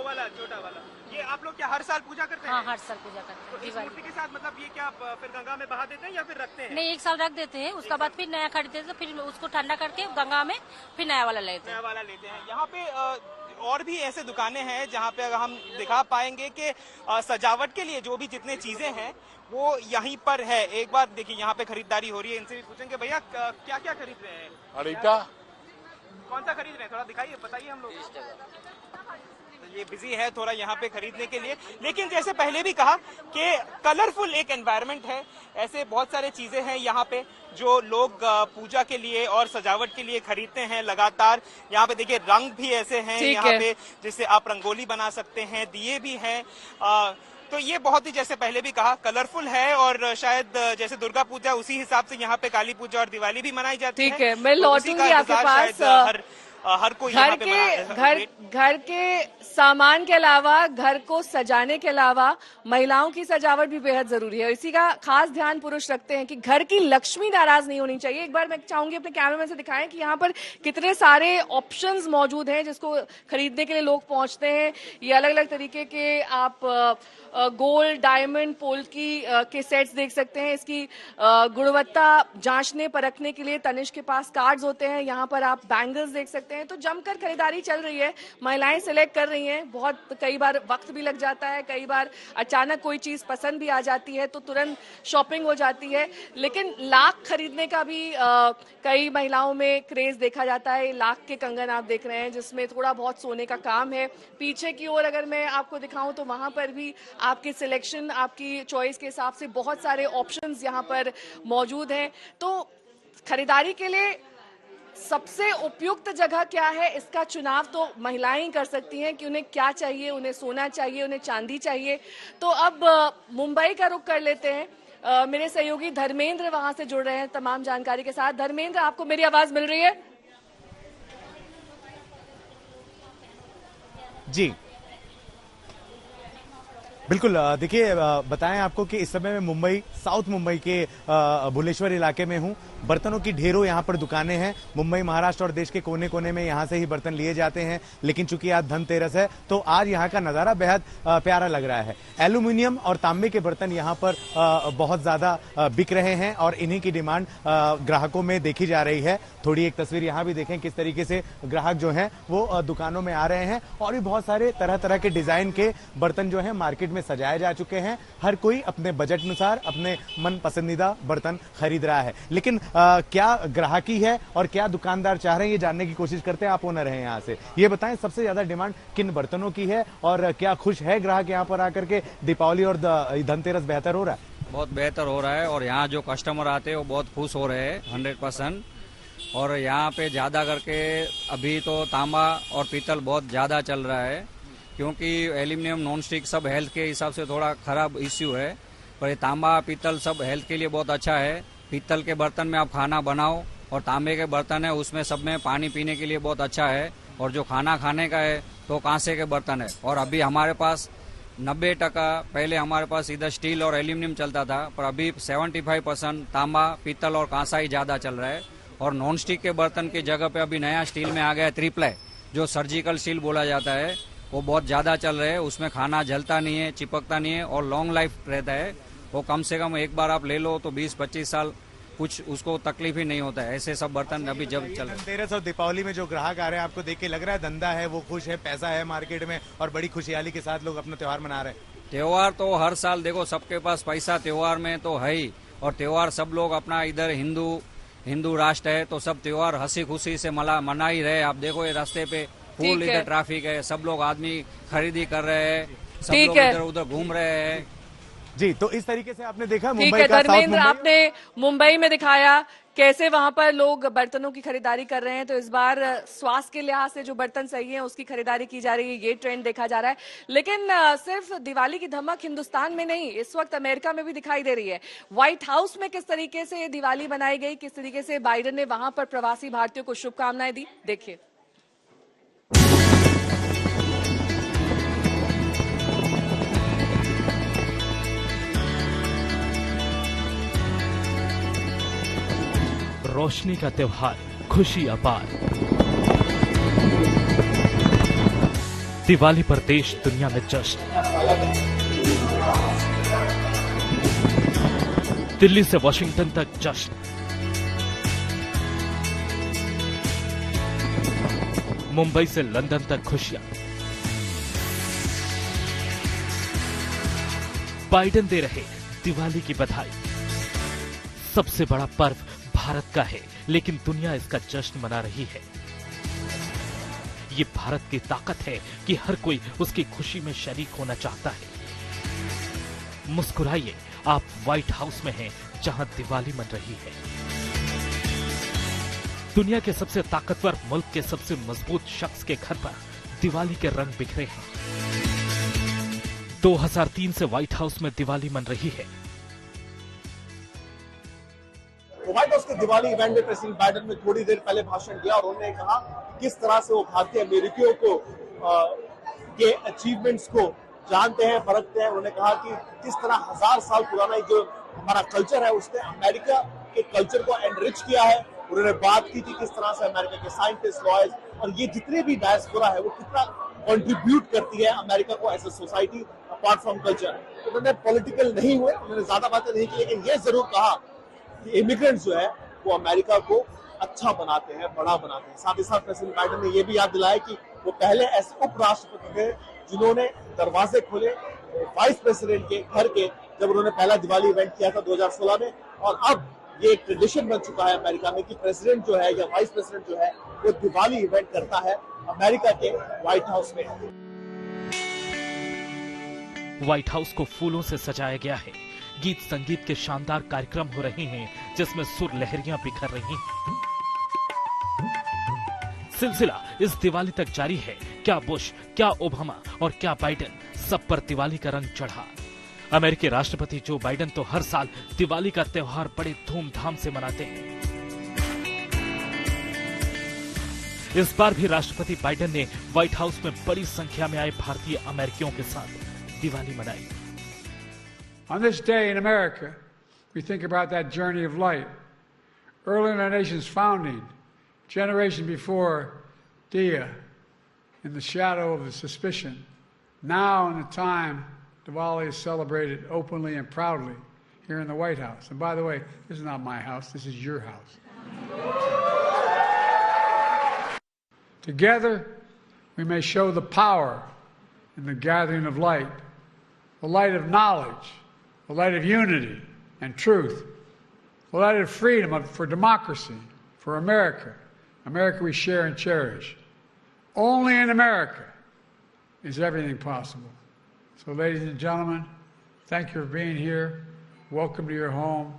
Speaker 21: वाला
Speaker 13: छोटा वाला। ये आप लोग क्या हर साल पूजा करते हैं?
Speaker 21: हाँ, हर साल पूजा करते हैं।
Speaker 13: तो इस मूर्ति के साथ मतलब ये क्या फिर गंगा में बहा देते हैं या फिर रखते हैं?
Speaker 21: नहीं, 1 साल रख देते हैं, उसका बाद फिर नया खरीदते हैं, तो फिर उसको ठंडा करके गंगा में फिर नया वाला लेते हैं।
Speaker 13: यहाँ पे और भी ऐसे दुकानें हैं जहाँ पे अगर हम दिखा पाएंगे कि सजावट के लिए जो भी जितने चीजें हैं वो यहीं पर है। एक बार देखिए यहाँ पे खरीदारी हो रही है। इनसे भी पूछेंगे, भैया क्या क्या खरीद रहे हैं?
Speaker 4: अड़ीका।
Speaker 13: कौन सा खरीद रहे हैं? थोड़ा दिखाइए, बताइए हम लोग। ये बिजी है थोड़ा यहाँ पे खरीदने के लिए। लेकिन जैसे पहले भी कहा कि कलरफुल एक एनवायरनमेंट है। ऐसे बहुत सारे चीजें हैं यहाँ पे जो लोग पूजा के लिए और सजावट के लिए खरीदते हैं लगातार। यहाँ पे देखिए रंग भी ऐसे हैं यहाँ पे जिससे आप रंगोली बना सकते हैं, दिए भी हैं। तो ये बहुत ही, जैसे पहले भी कहा, कलरफुल है। और शायद जैसे दुर्गा पूजा उसी हिसाब से यहाँ पे काली पूजा और दिवाली भी मनाई जाती है।
Speaker 1: ठीक है, मैं लौटूंगी आपके पास।
Speaker 13: हर कोई
Speaker 1: घर के सामान के अलावा, घर को सजाने के अलावा महिलाओं की सजावट भी बेहद जरूरी है। इसी का खास ध्यान पुरुष रखते हैं कि घर की लक्ष्मी नाराज नहीं होनी चाहिए। एक बार मैं चाहूंगी अपने कैमरामैन से दिखाएं कि यहाँ पर कितने सारे ऑप्शंस मौजूद हैं जिसको खरीदने के लिए लोग पहुंचते हैं। ये अलग अलग तरीके के आप गोल्ड, डायमंड, पोल्की के सेट्स देख सकते हैं। इसकी गुणवत्ता जांचने परखने के लिए तनिष्क के पास कार्ड्स होते हैं। यहाँ पर आप बैंगल्स देख सकते हैं। तो जमकर खरीदारी चल रही है, महिलाएं सिलेक्ट कर रही हैं। बहुत कई बार वक्त भी लग जाता है, कई बार अचानक कोई चीज पसंद भी आ जाती है तो तुरंत शॉपिंग हो जाती है। लेकिन लाख खरीदने का भी कई महिलाओं में क्रेज देखा जाता है। लाख के कंगन आप देख रहे हैं जिसमें थोड़ा बहुत सोने का काम है। पीछे की ओर अगर मैं आपको दिखाऊं तो वहां पर भी आपकी सिलेक्शन, आपकी चॉइस के हिसाब से बहुत सारे ऑप्शंस यहाँ पर मौजूद हैं। तो खरीदारी के लिए सबसे उपयुक्त जगह क्या है, इसका चुनाव तो महिलाएं ही कर सकती हैं कि उन्हें क्या चाहिए। उन्हें सोना चाहिए, उन्हें चांदी चाहिए। तो अब मुंबई का रुख कर लेते हैं। मेरे सहयोगी धर्मेंद्र वहां से जुड़ रहे हैं तमाम जानकारी के साथ। धर्मेंद्र, आपको मेरी आवाज मिल रही है?
Speaker 6: जी बिल्कुल। देखिए, बताएं आपको कि इस समय मैं मुंबई, साउथ मुंबई के भुवनेश्वर इलाके में हूं। बर्तनों की ढेरों यहां पर दुकानें हैं। मुंबई, महाराष्ट्र और देश के कोने कोने में यहां से ही बर्तन लिए जाते हैं। लेकिन चूंकि आज धनतेरस है तो आज यहां का नजारा बेहद प्यारा लग रहा है। एल्यूमिनियम और तांबे के बर्तन यहां पर बहुत ज्यादा बिक रहे हैं और इन्हीं की डिमांड ग्राहकों में देखी जा रही है। थोड़ी एक तस्वीर यहां भी देखें किस तरीके से ग्राहक जो है वो दुकानों में आ रहे हैं। और भी बहुत सारे तरह तरह के डिजाइन के बर्तन जो है मार्केट में सजाए जा चुके हैं। हर कोई अपने बजट अनुसार अपने मन पसंदीदा बर्तन खरीद रहा है। लेकिन क्या ग्राहकी है और क्या दुकानदार चाह रहे हैं, ये जानने की कोशिश करते हैं। आप ओनर हैं यहाँ से, ये बताएं सबसे ज्यादा डिमांड किन बर्तनों की है और क्या खुश है ग्राहक यहाँ पर आकर के? दीपावली और धनतेरस बेहतर हो रहा है?
Speaker 23: बहुत बेहतर हो रहा है और यहाँ जो कस्टमर आते हैं वो बहुत खुश हो रहे हैं 100%। और यहाँ पे ज्यादा करके अभी तो तांबा और पीतल बहुत ज्यादा चल रहा है, क्योंकि एल्यूमिनियम, नॉन स्टिक सब हेल्थ के हिसाब से थोड़ा खराब इश्यू है। पर तांबा, पीतल सब हेल्थ के लिए बहुत अच्छा है। पीतल के बर्तन में आप खाना बनाओ और तांबे के बर्तन है उसमें सब में पानी पीने के लिए बहुत अच्छा है। और जो खाना खाने का है तो कांसे के बर्तन है। और अभी हमारे पास 90%, पहले हमारे पास इधर स्टील और एल्यूमिनियम चलता था, पर अभी 75% तांबा, पीतल और कांसा ही ज्यादा चल रहा है। और नॉन स्टिक के बर्तन की जगह पे अभी नया स्टील में आ गया है ट्रिप्लाई, जो सर्जिकल स्टील बोला जाता है। वो बहुत ज्यादा चल रहे हैं। उसमें खाना जलता नहीं है, चिपकता नहीं है और लॉन्ग लाइफ रहता है। वो कम से कम एक बार आप ले लो तो 20-25 साल कुछ उसको तकलीफ ही नहीं होता है। ऐसे सब बर्तन अभी जब चल रहे हैं।
Speaker 6: धनतेरस और दीपावली में जो ग्राहक आ रहे हैं, आपको देख के लग रहा है धंधा है, वो खुश है, पैसा है मार्केट में और बड़ी खुशहाली के साथ लोग अपना त्योहार मना रहे हैं।
Speaker 23: त्योहार तो हर साल देखो सबके पास पैसा त्योहार में तो है ही, और त्योहार सब लोग अपना इधर हिंदू राष्ट्र है तो सब त्योहार हंसी खुशी से मना ही रहे। आप देखो ये रास्ते पे फुल इधर ट्रैफिक है, सब लोग आदमी खरीदी कर रहे हैं, सब लोग इधर उधर घूम रहे हैं।
Speaker 6: जी, तो इस तरीके से आपने देखा मुंबई
Speaker 1: ठीक है
Speaker 6: का,
Speaker 1: धर्मेंद्र, आपने मुंबई में दिखाया कैसे वहां पर लोग बर्तनों की खरीदारी कर रहे हैं। तो इस बार स्वास्थ्य के लिहाज से जो बर्तन सही है उसकी खरीदारी की जा रही है, ये ट्रेंड देखा जा रहा है। लेकिन सिर्फ दिवाली की धमक हिंदुस्तान में नहीं, इस वक्त अमेरिका में भी दिखाई दे रही है। व्हाइट हाउस में किस तरीके से ये दिवाली बनाई गई, किस तरीके से बाइडेन ने वहां पर प्रवासी भारतीयों को शुभकामनाएं दी, देखिए।
Speaker 4: रोशनी का त्योहार, खुशी अपार। दिवाली पर देश दुनिया में जश्न। दिल्ली से वॉशिंगटन तक जश्न। मुंबई से लंदन तक खुशियां। बाइडेन दे रहे दिवाली की बधाई। सबसे बड़ा पर्व भारत का है, लेकिन दुनिया इसका जश्न मना रही है। ये भारत की ताकत है कि हर कोई उसकी खुशी में शरीक होना चाहता है। मुस्कुराइए, आप व्हाइट हाउस में हैं, जहां दिवाली मन रही है। दुनिया के सबसे ताकतवर मुल्क के सबसे मजबूत शख्स के घर पर दिवाली के रंग बिखरे हैं। 2003 से व्हाइट हाउस में दिवाली मन रही है।
Speaker 14: व्हाइट हाउस के दिवाली इवेंट में प्रेसिडेंट बाइडेन ने थोड़ी देर पहले भाषण दिया और उन्होंने कहा किस तरह से वो भारतीय अमेरिकियों को के अचीवमेंट्स को जानते हैं, परखते हैं। उन्होंने कहा कि किस तरह 1000 साल पुराना जो हमारा कल्चर है उसने अमेरिका के कल्चर को एनरिच किया है। उन्होंने बात की थी किस तरह से अमेरिका के साइंटिस्ट, लॉयर्स और ये जितने भी डायस्पोरा है वो कितना कंट्रीब्यूट करती है अमेरिका को as a society apart from culture. उन्होंने पॉलिटिकल नहीं हुए, उन्होंने ज्यादा बातें नहीं की, लेकिन ये जरूर कहा कि इमिग्रेंट्स जो है वो अमेरिका को अच्छा बनाते हैं, बड़ा बनाते हैं। साथ ही साथ प्रेसिडेंट बाइडेन ने यह भी याद दिलाया कि वो पहले ऐसे उपराष्ट्रपति थे जिन्होंने दरवाजे खोले वाइस प्रेसिडेंट के घर के, जब उन्होंने पहला दिवाली इवेंट किया था 2016 में। और अब ये एक ट्रेडिशन बन चुका है अमेरिका में कि प्रेसिडेंट जो है या वाइस प्रेसिडेंट जो है वो दिवाली इवेंट करता है अमेरिका के व्हाइट हाउस में।
Speaker 4: व्हाइट हाउस को फूलों से सजाया गया है। गीत संगीत के शानदार कार्यक्रम हो रहे हैं, जिसमें सुर लहरियां बिखर रही हैं। सिलसिला इस दिवाली तक जारी है। क्या बुश, क्या ओबामा और क्या बाइडेन, सब पर दिवाली का रंग चढ़ा। अमेरिकी राष्ट्रपति जो बाइडेन तो हर साल दिवाली का त्योहार बड़े धूमधाम से मनाते हैं। इस बार भी राष्ट्रपति बाइडेन ने व्हाइट हाउस में बड़ी संख्या में आए भारतीय अमेरिकियों के साथ दिवाली मनाई।
Speaker 5: On this day in America, we think about that journey of light. Early in our nation's founding, generation before Dia, in the shadow of the suspicion. Now, in the time, Diwali is celebrated openly and proudly here in the White House. And by the way, this is not my house, this is your house. Together, we may show the power in the gathering of light, the light of knowledge, the light of unity and truth, the light of freedom for democracy, for America, America we share and cherish. Only in America is everything possible. So, ladies and gentlemen, thank you for being here. Welcome to your home.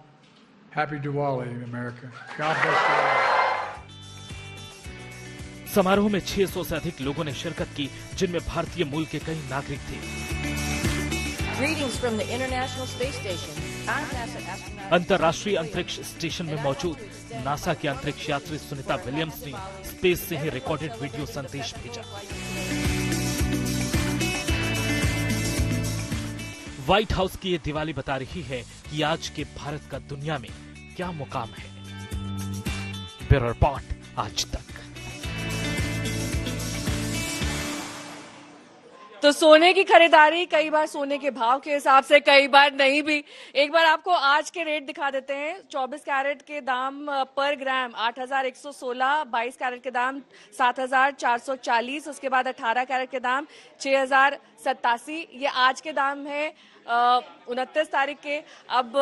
Speaker 5: Happy Diwali, America. God bless you all.
Speaker 4: समारोह में 600 से अधिक लोगों ने शिरकत की, जिनमें भारतीय मूल के कई नागरिक थे।
Speaker 7: Greetings from the International Space Station. I'm NASA astronaut.
Speaker 4: अंतर्राष्ट्रीय अंतरिक्ष स्टेशन में मौजूद नासा के अंतरिक्ष यात्री सुनीता विलियम्स ने स्पेस से ही रिकॉर्डेड वीडियो संदेश भेजा। व्हाइट हाउस की ये दिवाली बता रही है कि आज के भारत का दुनिया में क्या मुकाम है। ब्यूरो रिपोर्ट, आज तक।
Speaker 1: तो सोने की खरीदारी कई बार सोने के भाव के हिसाब से, कई बार नहीं भी। एक बार आपको आज के रेट दिखा देते हैं। 24 कैरेट के दाम पर ग्राम 8,116, 22 कैरेट के दाम 7,440, उसके बाद 18 कैरेट के दाम 6,087। ये आज के दाम है 29 तारीख के। अब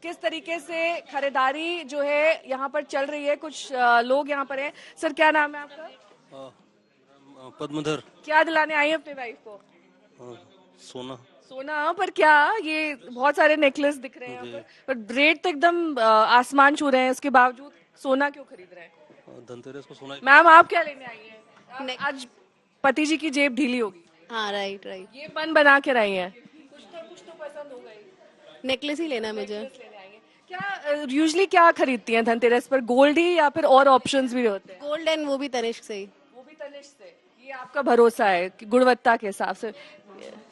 Speaker 1: किस तरीके से खरीदारी जो है यहाँ पर चल रही है, कुछ लोग यहाँ पर हैं। सर, क्या नाम है आपका?
Speaker 8: पद्मधर।
Speaker 1: क्या दिलाने आई है अपनी वाइफ को?
Speaker 8: सोना।
Speaker 1: सोना, पर क्या ये बहुत सारे नेकलेस दिख रहे हैं यहाँ पर रेट तो एकदम आसमान छू रहे हैं, उसके बावजूद सोना क्यों खरीद रहे हैं?
Speaker 8: धनतेरस को सोना।
Speaker 1: मैम, आप क्या लेने आई हैं? आज पति जी की जेब ढीली होगी।
Speaker 9: हाँ, राइट।
Speaker 1: ये बना के रही है। कुछ तो पसंद हो गई।
Speaker 9: नेकलेस ही लेना है मुझे।
Speaker 1: क्या यूजुअली क्या खरीदती हैं धनतेरस पर? गोल्ड ही या फिर और ऑप्शंस भी होते हैं?
Speaker 9: गोल्ड, एंड वो भी तनिष्क से ही।
Speaker 1: वो भी तनिष्क से। ये आपका भरोसा है कि गुणवत्ता के हिसाब से?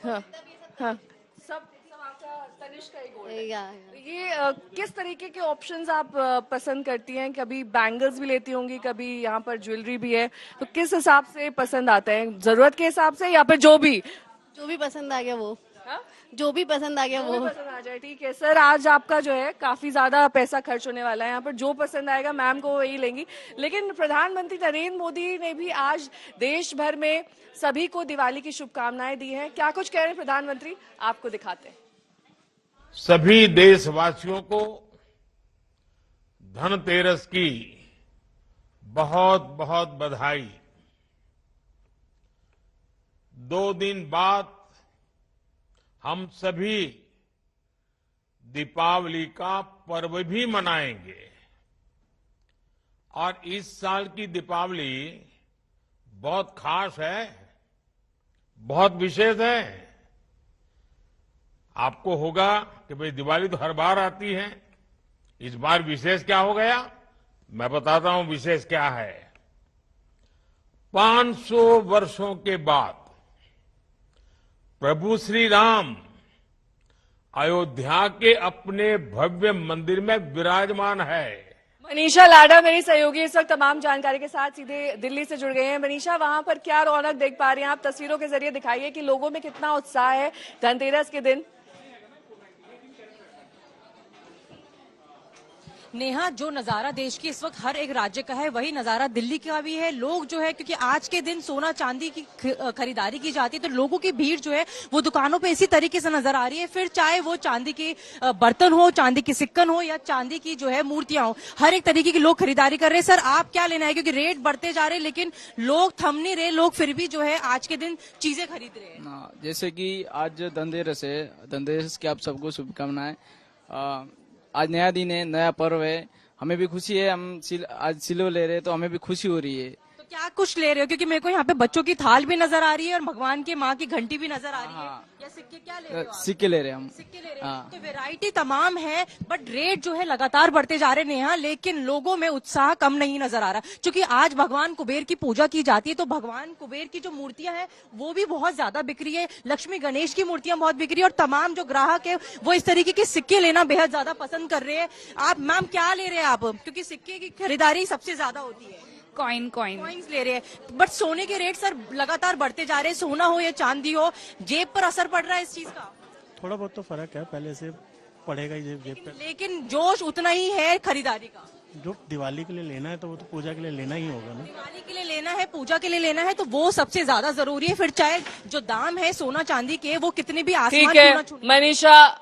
Speaker 1: हाँ, हाँ, सब आपका तनिष्क का ही गोल्ड है। ये किस तरीके के ऑप्शंस आप पसंद करती हैं? कभी बैंगल्स भी लेती होंगी, कभी यहाँ पर ज्वेलरी भी है, तो किस हिसाब से पसंद आता है? जरूरत के हिसाब से या फिर जो भी
Speaker 9: पसंद आ गया वो? जो भी पसंद आ गया वो
Speaker 1: पसंद आ जाए। ठीक है सर, आज आपका जो है काफी ज्यादा पैसा खर्च होने वाला है यहाँ पर। जो पसंद आएगा मैम को वही लेंगी। लेकिन प्रधानमंत्री नरेंद्र मोदी ने भी आज देश भर में सभी को दिवाली की शुभकामनाएं दी हैं। क्या कुछ कह रहे हैं प्रधानमंत्री, आपको दिखाते हैं।
Speaker 10: सभी देशवासियों को धनतेरस की बहुत बहुत बधाई। 2 दिन बाद हम सभी दीपावली का पर्व भी मनाएंगे और इस साल की दीपावली बहुत खास है, बहुत विशेष है। आपको होगा कि भाई दिवाली तो हर बार आती है, इस बार विशेष क्या हो गया? मैं बताता हूं विशेष क्या है। 500 वर्षों के बाद प्रभु श्री राम अयोध्या के अपने भव्य मंदिर में विराजमान है।
Speaker 1: मनीषा लाडा मेरी सहयोगी इस वक्त तमाम जानकारी के साथ सीधे दिल्ली से जुड़ गए हैं। मनीषा, वहां पर क्या रौनक देख पा रही हैं आप? तस्वीरों के जरिए दिखाइए कि लोगों में कितना उत्साह है धनतेरस के दिन।
Speaker 24: नेहा, जो नजारा देश की इस वक्त हर एक राज्य का है वही नजारा दिल्ली का भी है। लोग जो है, क्योंकि आज के दिन सोना चांदी की खरीदारी की जाती है, तो लोगों की भीड़ जो है वो दुकानों पे इसी तरीके से नजर आ रही है। फिर चाहे वो चांदी के बर्तन हो, चांदी की सिक्कन हो या चांदी की जो है मूर्तियां हो, हर एक तरीके की लोग खरीदारी कर रहे हैं। सर, आप क्या लेना है? क्योंकि रेट बढ़ते जा रहे हैं लेकिन लोग थम नहीं रहे, लोग फिर भी जो है आज के दिन चीजें खरीद रहे हैं।
Speaker 25: जैसे कि आज धनतेरस है, धनतेरस की आप सबको शुभकामनाएं। आज नया दिन है, नया पर्व है, हमें भी खुशी है। हम आज सिलो ले रहे हैं तो हमें भी खुशी हो रही है।
Speaker 24: तो क्या कुछ ले रहे हो? क्योंकि मेरे को यहाँ पे बच्चों की थाल भी नजर आ रही है और भगवान के माँ की घंटी भी नजर आ रही है। या सिक्के क्या ले रहे हो?
Speaker 25: सिक्के ले रहे हैं हम।
Speaker 24: सिक्के ले रहे हैं। तो वैरायटी तमाम है, बट रेट जो है लगातार बढ़ते जा रहे हैं नेहा, लेकिन लोगों में उत्साह कम नहीं नजर आ रहा। क्योंकि आज भगवान कुबेर की पूजा की जाती है, तो भगवान कुबेर की जो मूर्तियां हैं वो भी बहुत ज्यादा बिक रही है। लक्ष्मी गणेश की मूर्तियां बहुत बिक रही है और तमाम जो ग्राहक है वो इस तरीके के सिक्के लेना बेहद ज्यादा पसंद कर रहे हैं। आप मैम क्या ले रहे हैं आप? क्योंकि सिक्के की खरीदारी सबसे ज्यादा होती है। कॉइन्स ले रहे हैं, बट सोने के रेट सर लगातार बढ़ते जा रहे हैं। सोना हो या चांदी हो, जेब पर असर पड़ रहा है इस चीज का?
Speaker 26: थोड़ा बहुत तो फर्क है, पहले से पड़ेगा ही जेब पे,
Speaker 24: लेकिन जोश उतना ही है खरीदारी का।
Speaker 26: जो दिवाली के लिए लेना है तो वो तो पूजा के लिए लेना ही होगा ना।
Speaker 24: दिवाली के लिए लेना है, पूजा के लिए लेना है, तो वो सबसे ज्यादा जरूरी है। फिर चाहे जो दाम है सोना चांदी के वो कितने भी आसमान
Speaker 1: ठीक है मनीषा,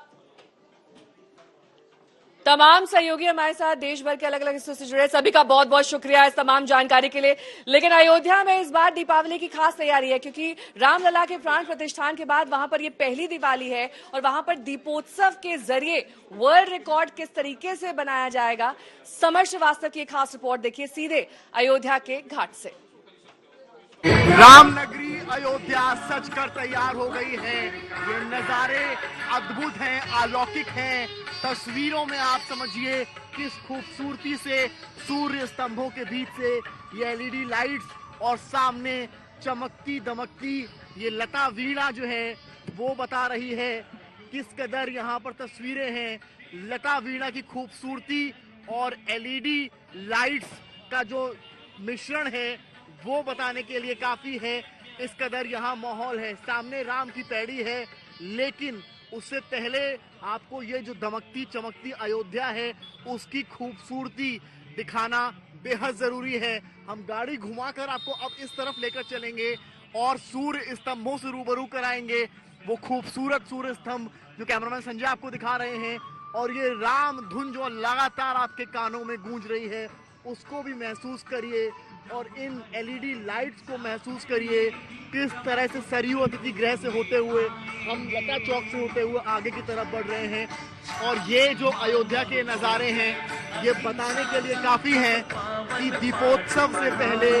Speaker 1: तमाम सहयोगी हमारे साथ देश भर के अलग अलग हिस्सों से जुड़े, सभी का बहुत बहुत शुक्रिया इस तमाम जानकारी के लिए। लेकिन अयोध्या में इस बार दीपावली की खास तैयारी है, क्योंकि रामलला के प्राण प्रतिष्ठान के बाद वहां पर ये पहली दिवाली है और वहां पर दीपोत्सव के जरिए वर्ल्ड रिकॉर्ड किस तरीके से बनाया जाएगा। समर श्रीवास्तव की खास रिपोर्ट देखिए सीधे अयोध्या के घाट से।
Speaker 14: रामनगरी अयोध्या सजकर तैयार हो गई है। ये नजारे अद्भुत हैं, अलौकिक हैं। तस्वीरों में आप समझिए किस खूबसूरती से सूर्य स्तंभों के बीच से ये एलईडी लाइट्स और सामने चमकती दमकती ये लता वीणा जो है वो बता रही है किस कदर यहाँ पर तस्वीरें हैं। लता वीणा की खूबसूरती और एलईडी लाइट्स का जो मिश्रण है वो बताने के लिए काफी है। इस कदर यहाँ माहौल है। सामने राम की पैड़ी है, लेकिन उससे पहले आपको ये जो दमकती चमकती अयोध्या है उसकी खूबसूरती दिखाना बेहद जरूरी है। हम गाड़ी घुमाकर आपको अब इस तरफ लेकर चलेंगे और सूर्य स्तंभों से रूबरू कराएंगे। वो खूबसूरत सूर्य स्तंभ जो कैमरामैन संजय आपको दिखा रहे हैं, और ये राम धुन जो लगातार आपके कानों में गूंज रही है उसको भी महसूस करिए, और इन एलईडी लाइट्स को महसूस करिए किस तरह से सरयू अतिथि गृह से होते हुए हम लता चौक से होते हुए आगे की तरफ बढ़ रहे हैं। और ये जो अयोध्या के नज़ारे हैं ये बताने के लिए काफी है कि दीपोत्सव से पहले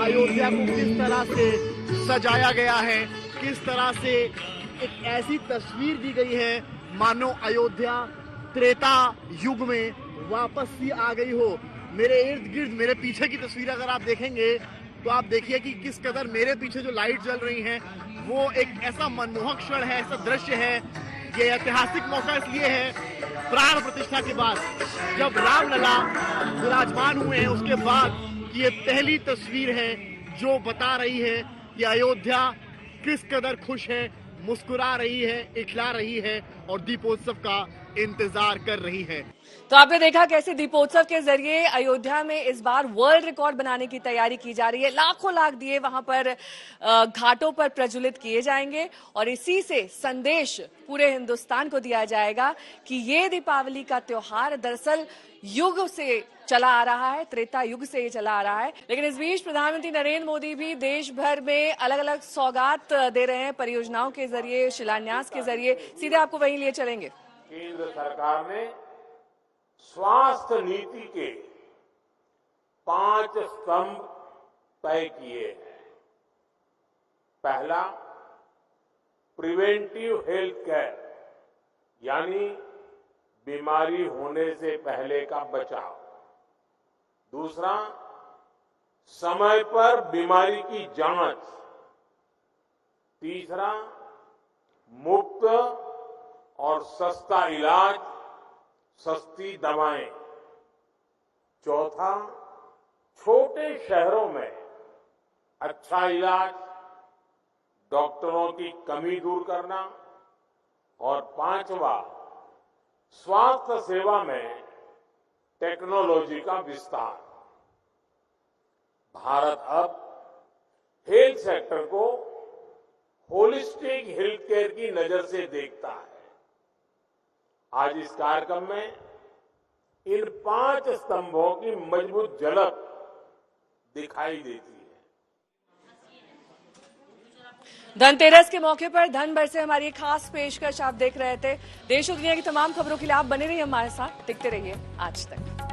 Speaker 14: अयोध्या को किस तरह से सजाया गया है, किस तरह से एक ऐसी तस्वीर दी गई है मानो अयोध्या त्रेता युग में वापस सी आ गई हो। मेरे इर्द गिर्द मेरे पीछे की तस्वीर अगर आप देखेंगे तो आप देखिए कि किस कदर मेरे पीछे जो लाइट जल रही हैं वो एक ऐसा मनमोहक क्षण है, ऐसा दृश्य है। ये ऐतिहासिक मौका इसलिए है प्राण प्रतिष्ठा के बाद जब रामलला विराजमान हुए हैं उसके बाद कि ये पहली तस्वीर है जो बता रही है कि अयोध्या किस कदर खुश है, मुस्कुरा रही है, इखला रही है और दीपोत्सव का इंतजार कर रही है।
Speaker 1: तो आपने देखा कैसे दीपोत्सव के जरिए अयोध्या में इस बार वर्ल्ड रिकॉर्ड बनाने की तैयारी की जा रही है। लाखों लाख दिए वहां पर घाटों पर प्रज्वलित किए जाएंगे और इसी से संदेश पूरे हिंदुस्तान को दिया जाएगा कि ये दीपावली का त्योहार दरअसल युग से चला आ रहा है, त्रेता युग से ये चला आ रहा है। लेकिन इस बीच प्रधानमंत्री नरेंद्र मोदी भी देश भर में अलग अलग सौगात दे रहे हैं परियोजनाओं के जरिए, शिलान्यास के जरिए। सीधे आपको वहीं लिए चलेंगे।
Speaker 10: केंद्र सरकार ने स्वास्थ्य नीति के 5 स्तंभ तय किए हैं। पहला, प्रिवेंटिव हेल्थ केयर, यानी बीमारी होने से पहले का बचाव। दूसरा, समय पर बीमारी की जांच। तीसरा, मुफ्त और सस्ता इलाज, सस्ती दवाएं। चौथा, छोटे शहरों में अच्छा इलाज, डॉक्टरों की कमी दूर करना। और पांचवा, स्वास्थ्य सेवा में टेक्नोलॉजी का विस्तार। भारत अब हेल्थ सेक्टर को होलिस्टिक हेल्थ केयर की नजर से देखता है। आज इस कार्यक्रम में इन 5 स्तंभों की मजबूत झलक दिखाई देती है।
Speaker 1: धनतेरस के मौके पर धन भर से हमारी खास पेशकश आप देख रहे थे। देश और दुनिया की तमाम खबरों के लिए आप बने रहिए हमारे साथ, देखते रहिए आज तक।